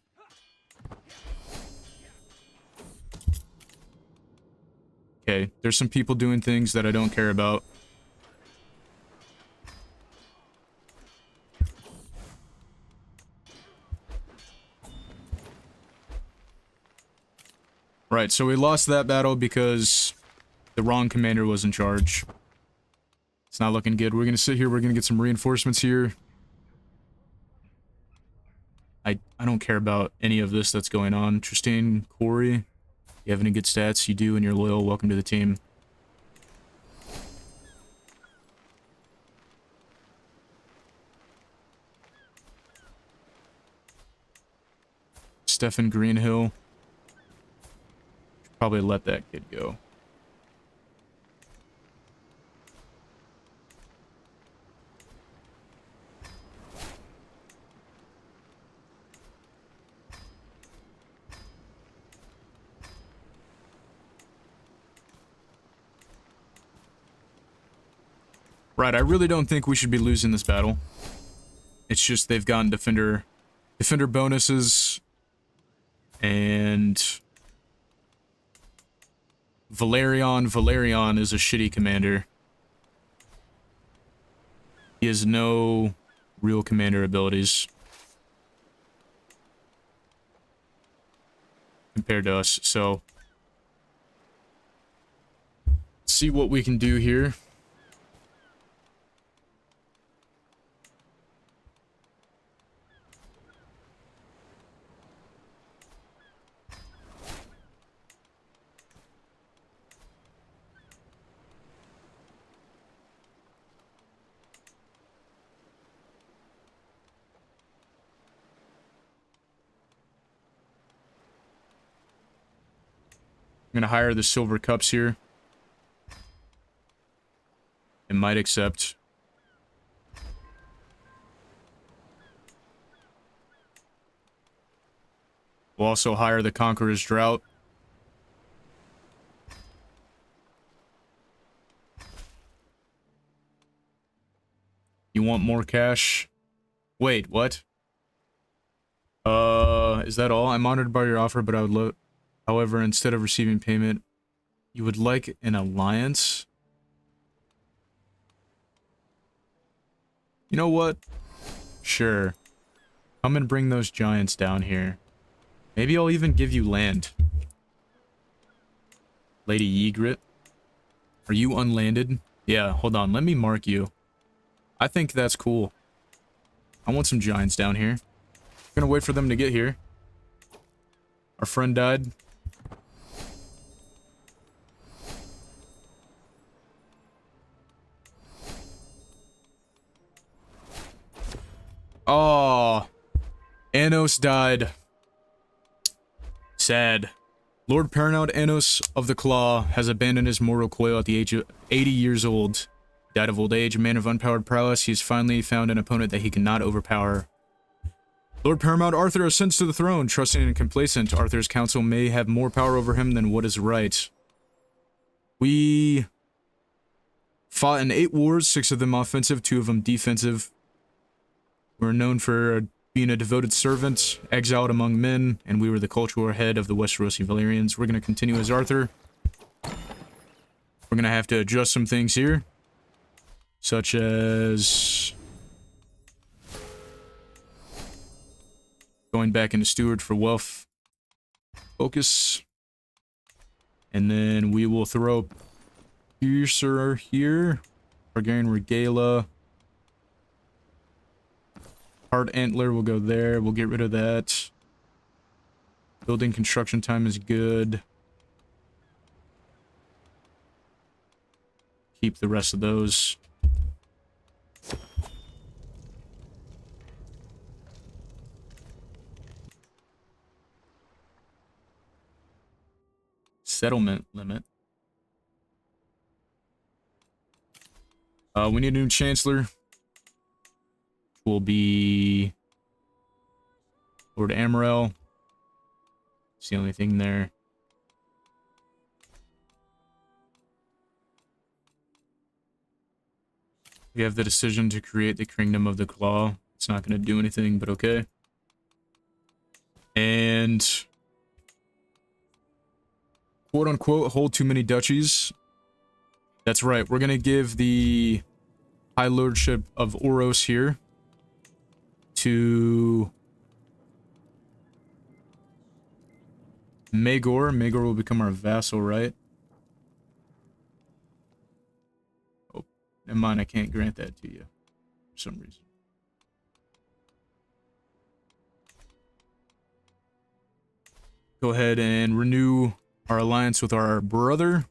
Okay, there's some people doing things that I don't care about. Right, so we lost that battle because the wrong commander was in charge. It's not looking good. We're gonna sit here, we're gonna get some reinforcements here. I don't care about any of this that's going on. Tristan, Corey, you have any good stats? You do, and you're loyal. Welcome to the team. Stefan Greenhill. Should probably let that kid go. Right, I really don't think we should be losing this battle. It's just they've gotten defender bonuses, and Valyrian is a shitty commander. He has no real commander abilities compared to us, so let's see what we can do here. I'm gonna hire the silver cups here. It might accept. We'll also hire the Conqueror's Drought. You want more cash? Wait, what? Is that all? I'm honored by your offer, but I would love... However, instead of receiving payment, you would like an alliance? You know what? Sure. Come and bring those giants down here. Maybe I'll even give you land. Lady Ygritte. Are you unlanded? Yeah, hold on. Let me mark you. I think that's cool. I want some giants down here. I'm gonna wait for them to get here. Our friend died. Oh, Annos died. Sad. Lord Paramount Annos of the Claw has abandoned his mortal coil at the age of 80 years old. Died of old age, a man of unpowered prowess. He has finally found an opponent that he cannot overpower. Lord Paramount Arthor ascends to the throne, trusting and complacent. Arthur's council may have more power over him than what is right. We fought in 8 wars, 6 of them offensive, 2 of them defensive. We're known for being a devoted servant, exiled among men, and we were the cultural head of the Westerosi Valyrians. We're going to continue as Arthor. We're going to have to adjust some things here, such as going back into Steward for wealth focus. And then we will throw Piercer here. Targaryen Regala. Hard Antler will go there. We'll get rid of that. Building construction time is good. Keep the rest of those. Settlement limit. We need a new Chancellor. Will be Lord Amorel. It's the only thing there. We have the decision to create the Kingdom of the Claw. It's not going to do anything, but okay. And quote unquote hold too many duchies. That's right. We're going to give the High Lordship of Oros here to Maegor. Maegor will become our vassal, right? Oh, never mind. I can't grant that to you for some reason. Go ahead and renew our alliance with our brother.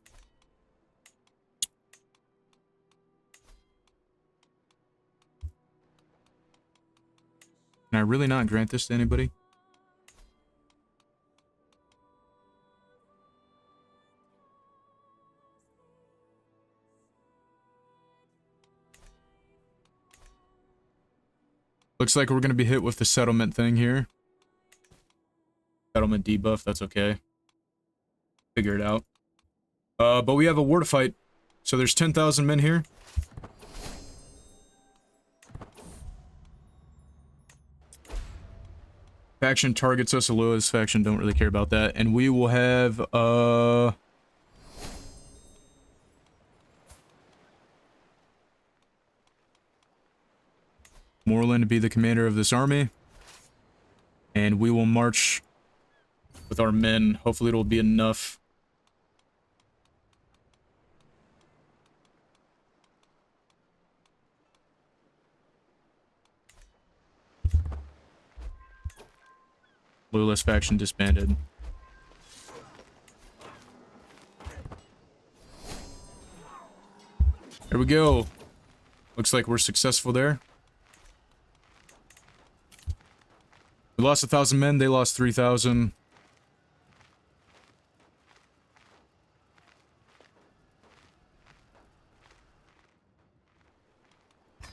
Can I really not grant this to anybody? Looks like we're going to be hit with the settlement thing here. Settlement debuff, that's okay. Figure it out. But we have a war to fight. So there's 10,000 men here. Faction targets us, a loyalist faction, don't really care about that. And we will have, Moreland to be the commander of this army. And we will march with our men. Hopefully it'll be enough. Loyalist faction disbanded. There we go. Looks like we're successful there. We lost 1,000 men, they lost 3,000.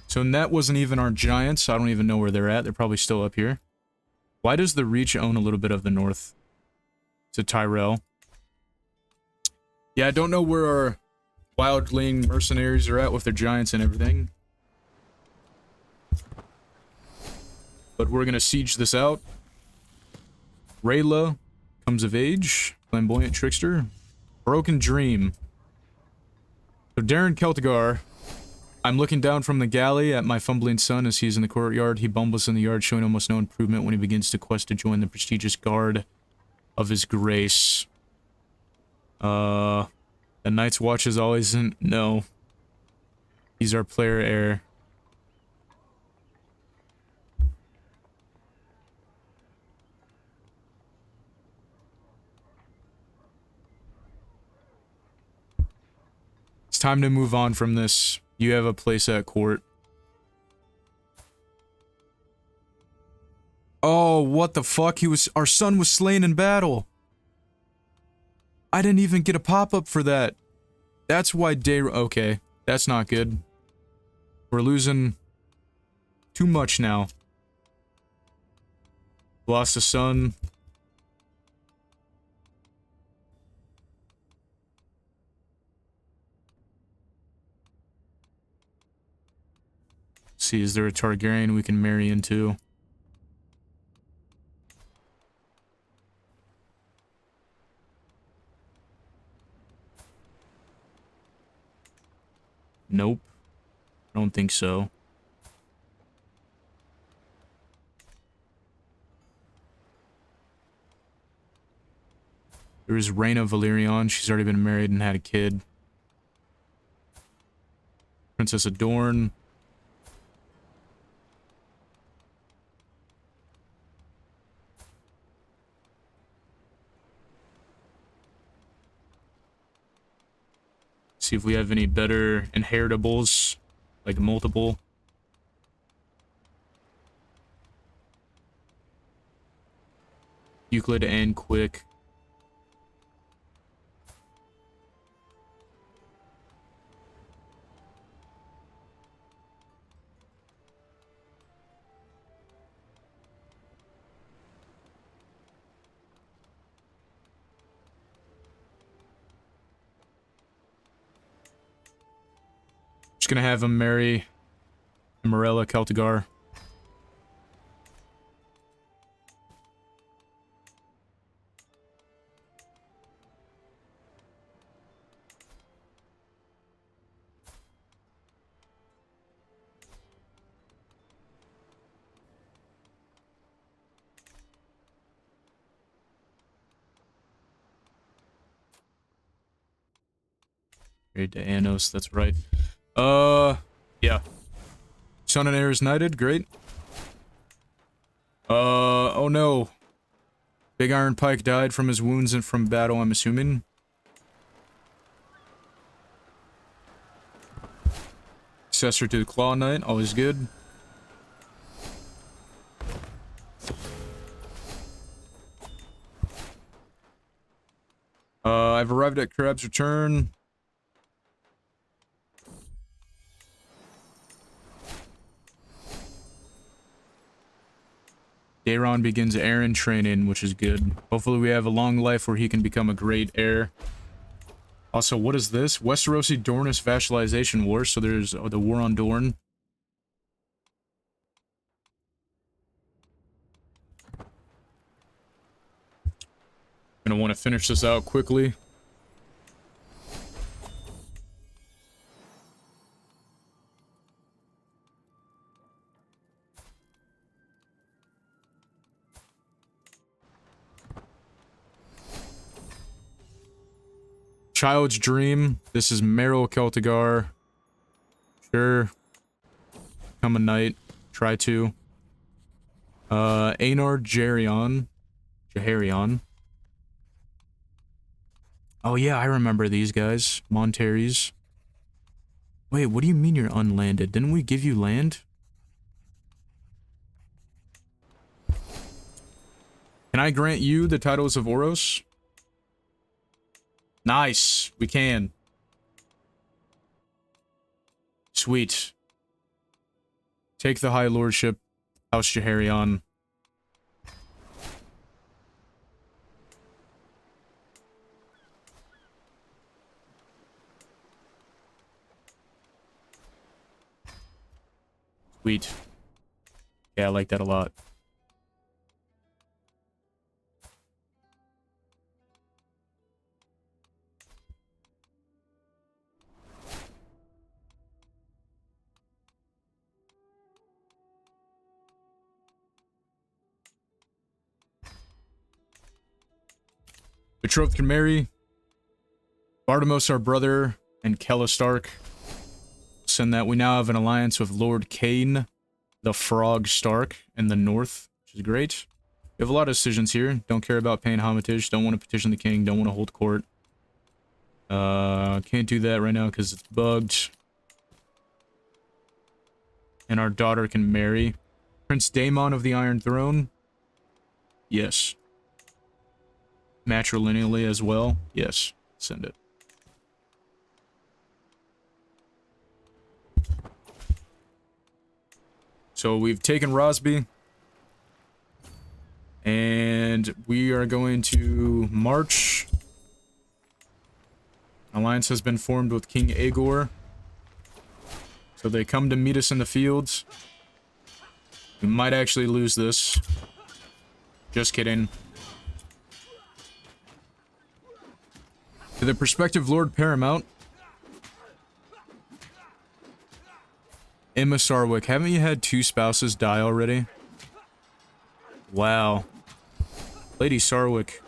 So that wasn't even our giants. I don't even know where they're at. They're probably still up here. Why does the Reach own a little bit of the north? To Tyrell. Yeah, I don't know where our wildling mercenaries are at with their giants and everything. But we're gonna siege this out. Rayla comes of age. Flamboyant Trickster. Broken Dream. So Darren Celtigar. I'm looking down from the galley at my fumbling son as he's in the courtyard. He bumbles in the yard, showing almost no improvement when he begins to quest to join the prestigious guard of his grace. The Night's Watch is always in... No. He's our player heir. It's time to move on from this. You have a place at court. Oh, what the fuck? Our son was slain in battle. I didn't even get a pop-up for that. That's why okay, that's not good. We're losing too much now. Lost a son. See, is there a Targaryen we can marry into? Nope. I don't think so. There is Rhaena Valyrian. She's already been married and had a kid. Princess Adorn. See if we have any better inheritables, like multiple. Euclid and Quick. Just gonna have him marry Morella Celtigar. Married to Annos, that's right. Yeah. Son and heir is knighted, great. Oh no. Big Iron Pike died from his wounds and from battle, I'm assuming. Successor to the Claw Knight, always good. I've arrived at Crab's Return. Daeron begins Aaron training, which is good. Hopefully we have a long life where he can become a great heir. Also, what is this? Westerosi Dornis Vassalization War. So there's the War on Dorne. Gonna want to finish this out quickly. Child's Dream. This is Meryl Celtigar. Sure. Become a knight. Try to. Aenar Jaharion. Oh yeah, I remember these guys. Monterries. Wait, what do you mean you're unlanded? Didn't we give you land? Can I grant you the titles of Oros? Nice, we can. Sweet. Take the High Lordship, House Jaharion. Sweet. Yeah, I like that a lot. Betrothed can marry. Bartimos, our brother, and Kella Stark. Send that. We now have an alliance with Lord Cain, the Frog Stark, in the north, which is great. We have a lot of decisions here. Don't care about paying homage. Don't want to petition the king. Don't want to hold court. Can't do that right now because it's bugged. And our daughter can marry. Prince Daemon of the Iron Throne. Yes. Matrilineally as well. Yes. Send it. So we've taken Rosby. And we are going to march. Alliance has been formed with King Aegor. So they come to meet us in the fields. We might actually lose this. Just kidding. To the prospective Lord Paramount. Emma Sarwick. Haven't you had 2 spouses die already? Wow. Lady Sarwick.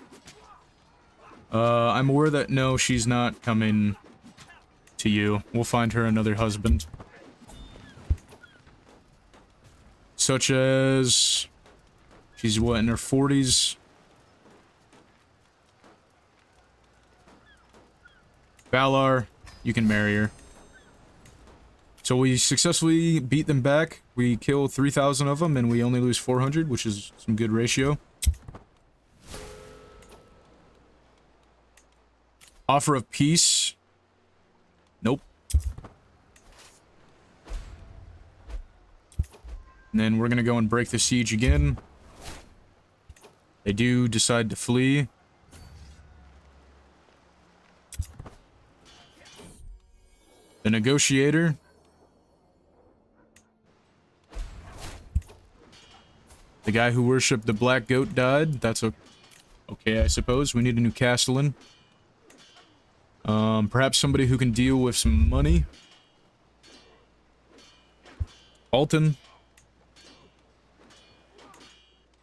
I'm aware that no, she's not coming to you. We'll find her another husband. Such as... She's what, in her 40s? Valar, you can marry her. So we successfully beat them back. We kill 3,000 of them, and we only lose 400, which is some good ratio. Offer of peace. Nope. And then we're gonna go and break the siege again. They do decide to flee. The negotiator. The guy who worshipped the black goat died. That's okay, I suppose. We need a new castellan. Perhaps somebody who can deal with some money. Alton.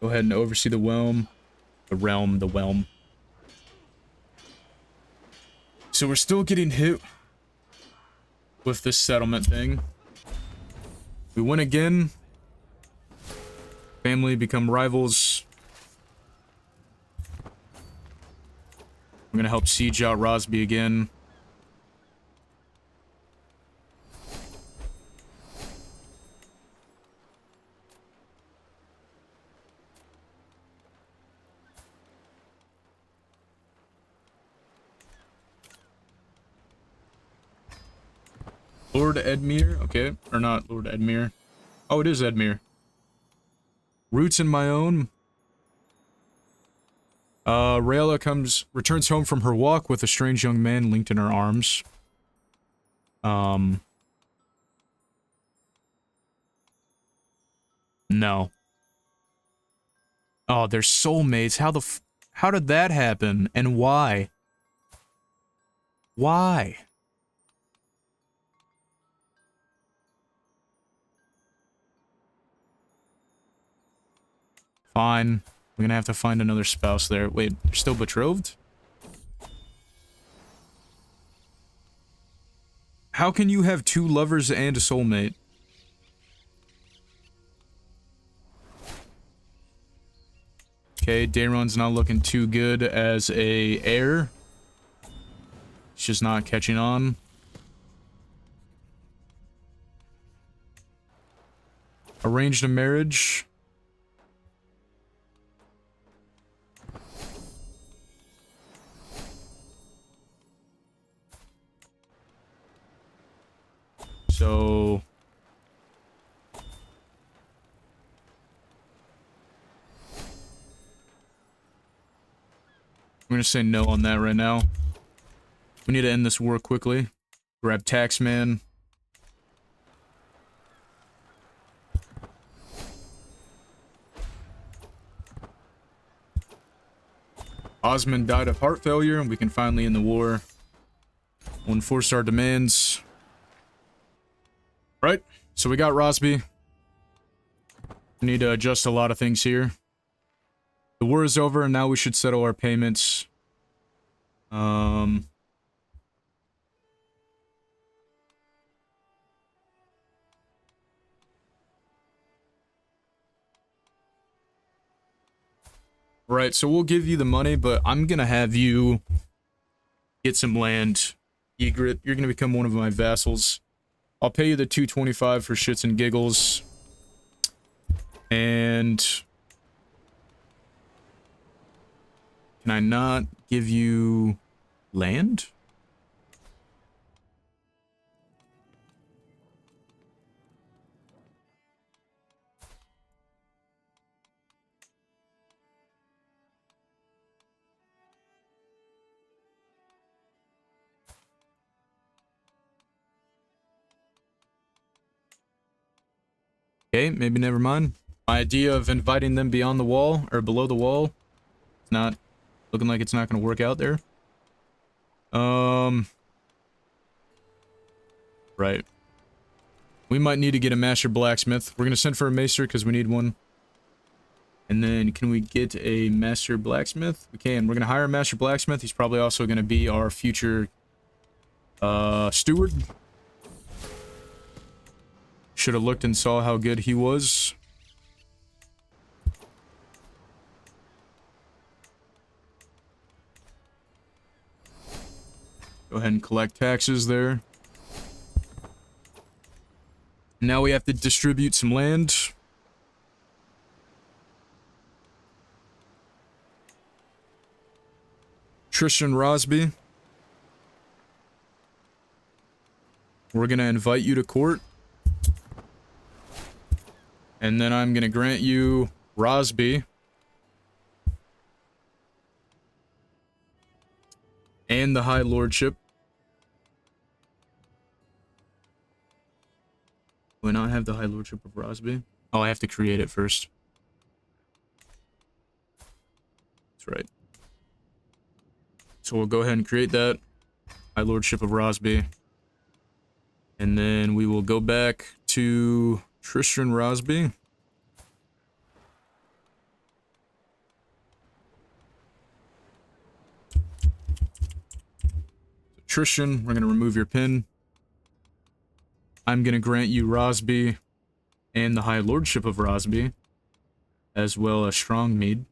Go ahead and oversee the realm. The realm. So we're still getting hit with this settlement thing. We win again. Family become rivals. I'm gonna help siege out Rosby again. Lord Edmure, okay, or not Lord Edmure. Oh, it is Edmure. Roots in my own. Rayla returns home from her walk with a strange young man linked in her arms. No. Oh, they're soulmates. How did that happen? And why? Why? Fine. We're gonna have to find another spouse there. Wait, they're still betrothed? How can you have two lovers and a soulmate? Okay, Daeron's not looking too good as a heir. It's just not catching on. Arranged a marriage. So... I'm gonna say no on that right now. We need to end this war quickly. Grab Taxman. Osmond died of heart failure, and we can finally end the war. We'll enforce our demands. Right, so we got Rosby. We need to adjust a lot of things here. The war is over, and now we should settle our payments. Right, so we'll give you the money, but I'm gonna have you get some land. Egret, you're gonna become one of my vassals. I'll pay you the 225 for shits and giggles. And... can I not give you land? Okay, maybe never mind. My idea of inviting them beyond the wall, or below the wall, it's not looking like it's not going to work out there. Right. We might need to get a master blacksmith. We're going to send for a maester because we need one. And then, can we get a master blacksmith? We can. We're going to hire a master blacksmith. He's probably also going to be our future Steward. Should have looked and saw how good he was. Go ahead and collect taxes there. Now we have to distribute some land. Tristan Rosby. We're going to invite you to court. And then I'm going to grant you Rosby. And the High Lordship. Do I not have the High Lordship of Rosby? Oh, I have to create it first. That's right. So we'll go ahead and create that. High Lordship of Rosby. And then we will go back to Tristan Rosby. Tristan, we're going to remove your pin. I'm going to grant you Rosby and the High Lordship of Rosby, as well as Strongmead.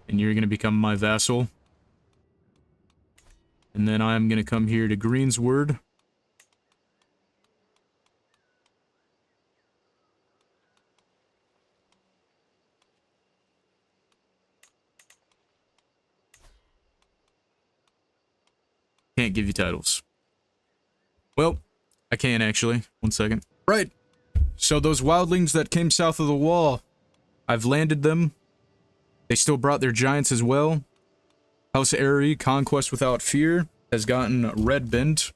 And you're going to become my vassal. And then I'm going to come here to Greensward. Can't give you titles. Well, I can actually. 1 second. Right. So those wildlings that came south of the wall, I've landed them. They still brought their giants as well. House Airy, Conquest Without Fear, has gotten red bent.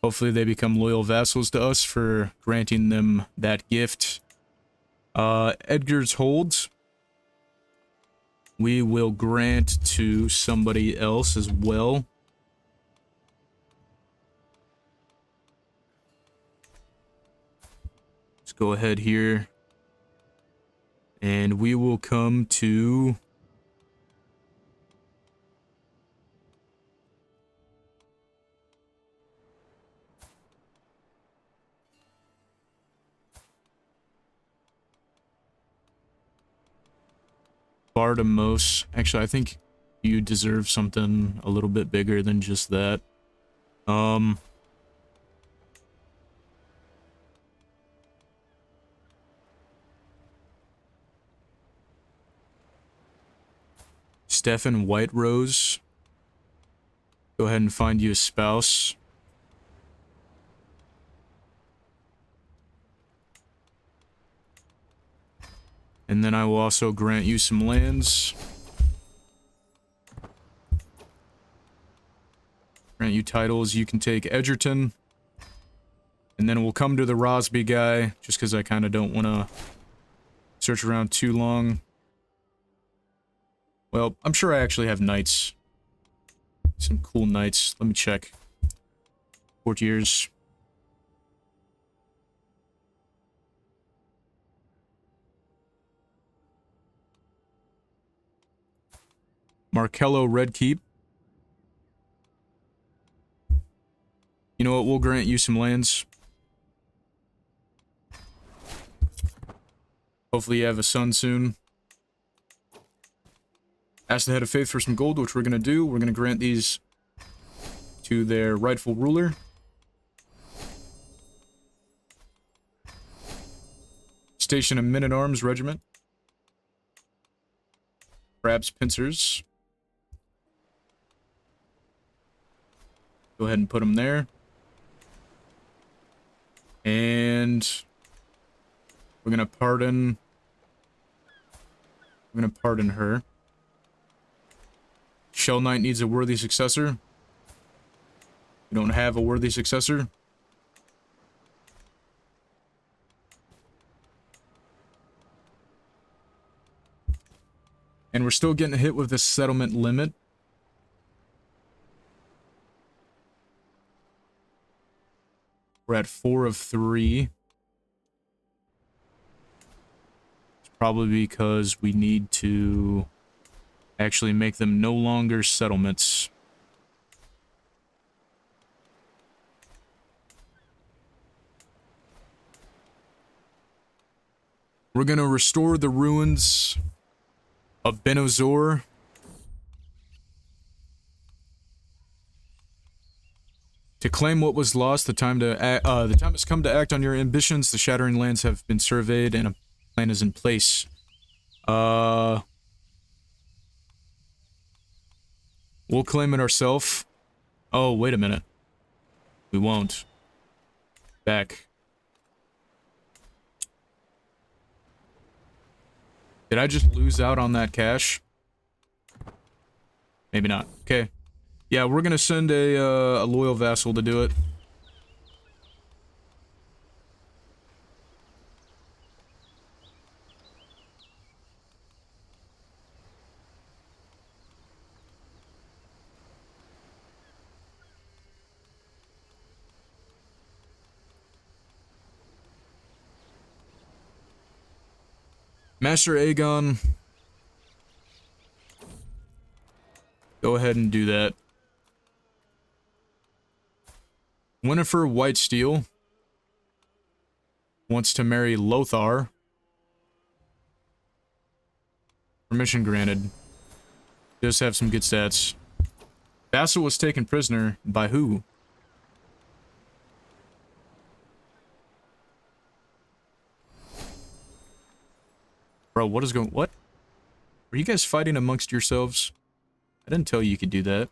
Hopefully they become loyal vassals to us for granting them that gift. Edgar's Holds, we will grant to somebody else as well. Let's go ahead here. And we will come to... Bardamos. Actually, I think you deserve something a little bit bigger than just that. Stefan White Rose. Go ahead and find you a spouse. And then I will also grant you some lands. Grant you titles. You can take Edgerton. And then we'll come to the Rosby guy, just because I kind of don't want to search around too long. Well, I'm sure I actually have knights. Some cool knights. Let me check. Courtiers. Markello Red Keep. You know what? We'll grant you some lands. Hopefully you have a son soon. Ask the Head of Faith for some gold, which we're going to do. We're going to grant these to their rightful ruler. Station a Men-at-Arms Regiment. Crab's Pincers. Go ahead and put them there. And we're going to pardon... We're going to pardon her. Shell Knight needs a worthy successor. We don't have a worthy successor. And we're still getting hit with this settlement limit. We're at 4 of 3. It's probably because we need to actually make them no longer settlements. We're gonna restore the ruins of Benozor. To claim what was lost, the time has come to act on your ambitions. The Shattering Lands have been surveyed and a plan is in place. We'll claim it ourselves. Oh, wait a minute. We won't. Back. Did I just lose out on that cash? Maybe not. Okay. Yeah, we're gonna send a loyal vassal to do it. Master Aegon. Go ahead and do that. Winifred Whitesteel wants to marry Lothar. Permission granted. Does have some good stats. Vassal was taken prisoner by who? Bro, what is going... What? Are you guys fighting amongst yourselves? I didn't tell you could do that.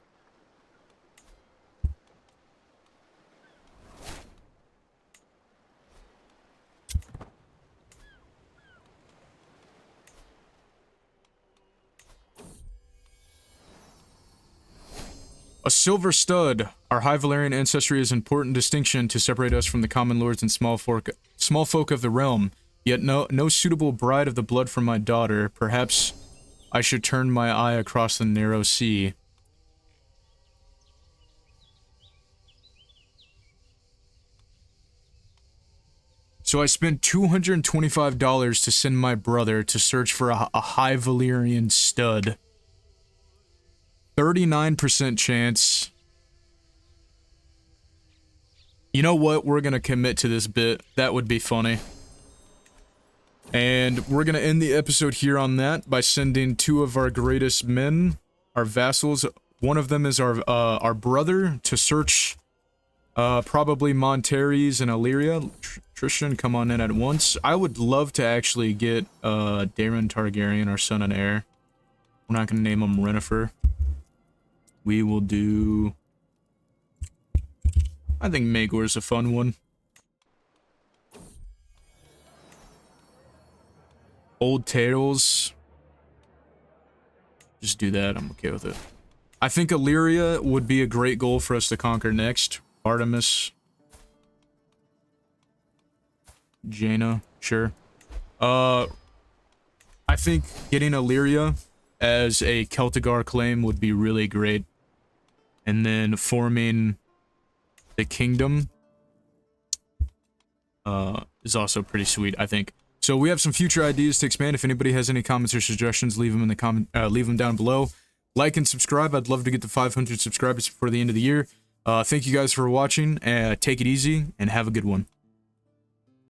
A silver stud. Our high Valyrian ancestry is an important distinction to separate us from the common lords and small folk of the realm. Yet no suitable bride of the blood for my daughter. Perhaps I should turn my eye across the narrow sea. So I spent $225 to send my brother to search for a high Valyrian stud. 39% chance. You know what? We're gonna commit to this bit. That would be funny. And we're gonna end the episode here on that by sending two of our greatest men, our vassals. One of them is our brother to search probably Monterey's and Illyria. Tristan, come on in at once. I would love to actually get Daemon Targaryen, our son and heir. We're not gonna name him Yennefer. We will do... I think Maegor's a fun one. Old Tales. Just do that, I'm okay with it. I think Illyria would be a great goal for us to conquer next. Artemis. Jaina, sure. I think getting Illyria as a Celtigar claim would be really great. And then forming the kingdom is also pretty sweet, I think. So we have some future ideas to expand. If anybody has any comments or suggestions, leave them in the leave them down below. Like and subscribe. I'd love to get to 500 subscribers before the end of the year. Thank you guys for watching. Take it easy and have a good one.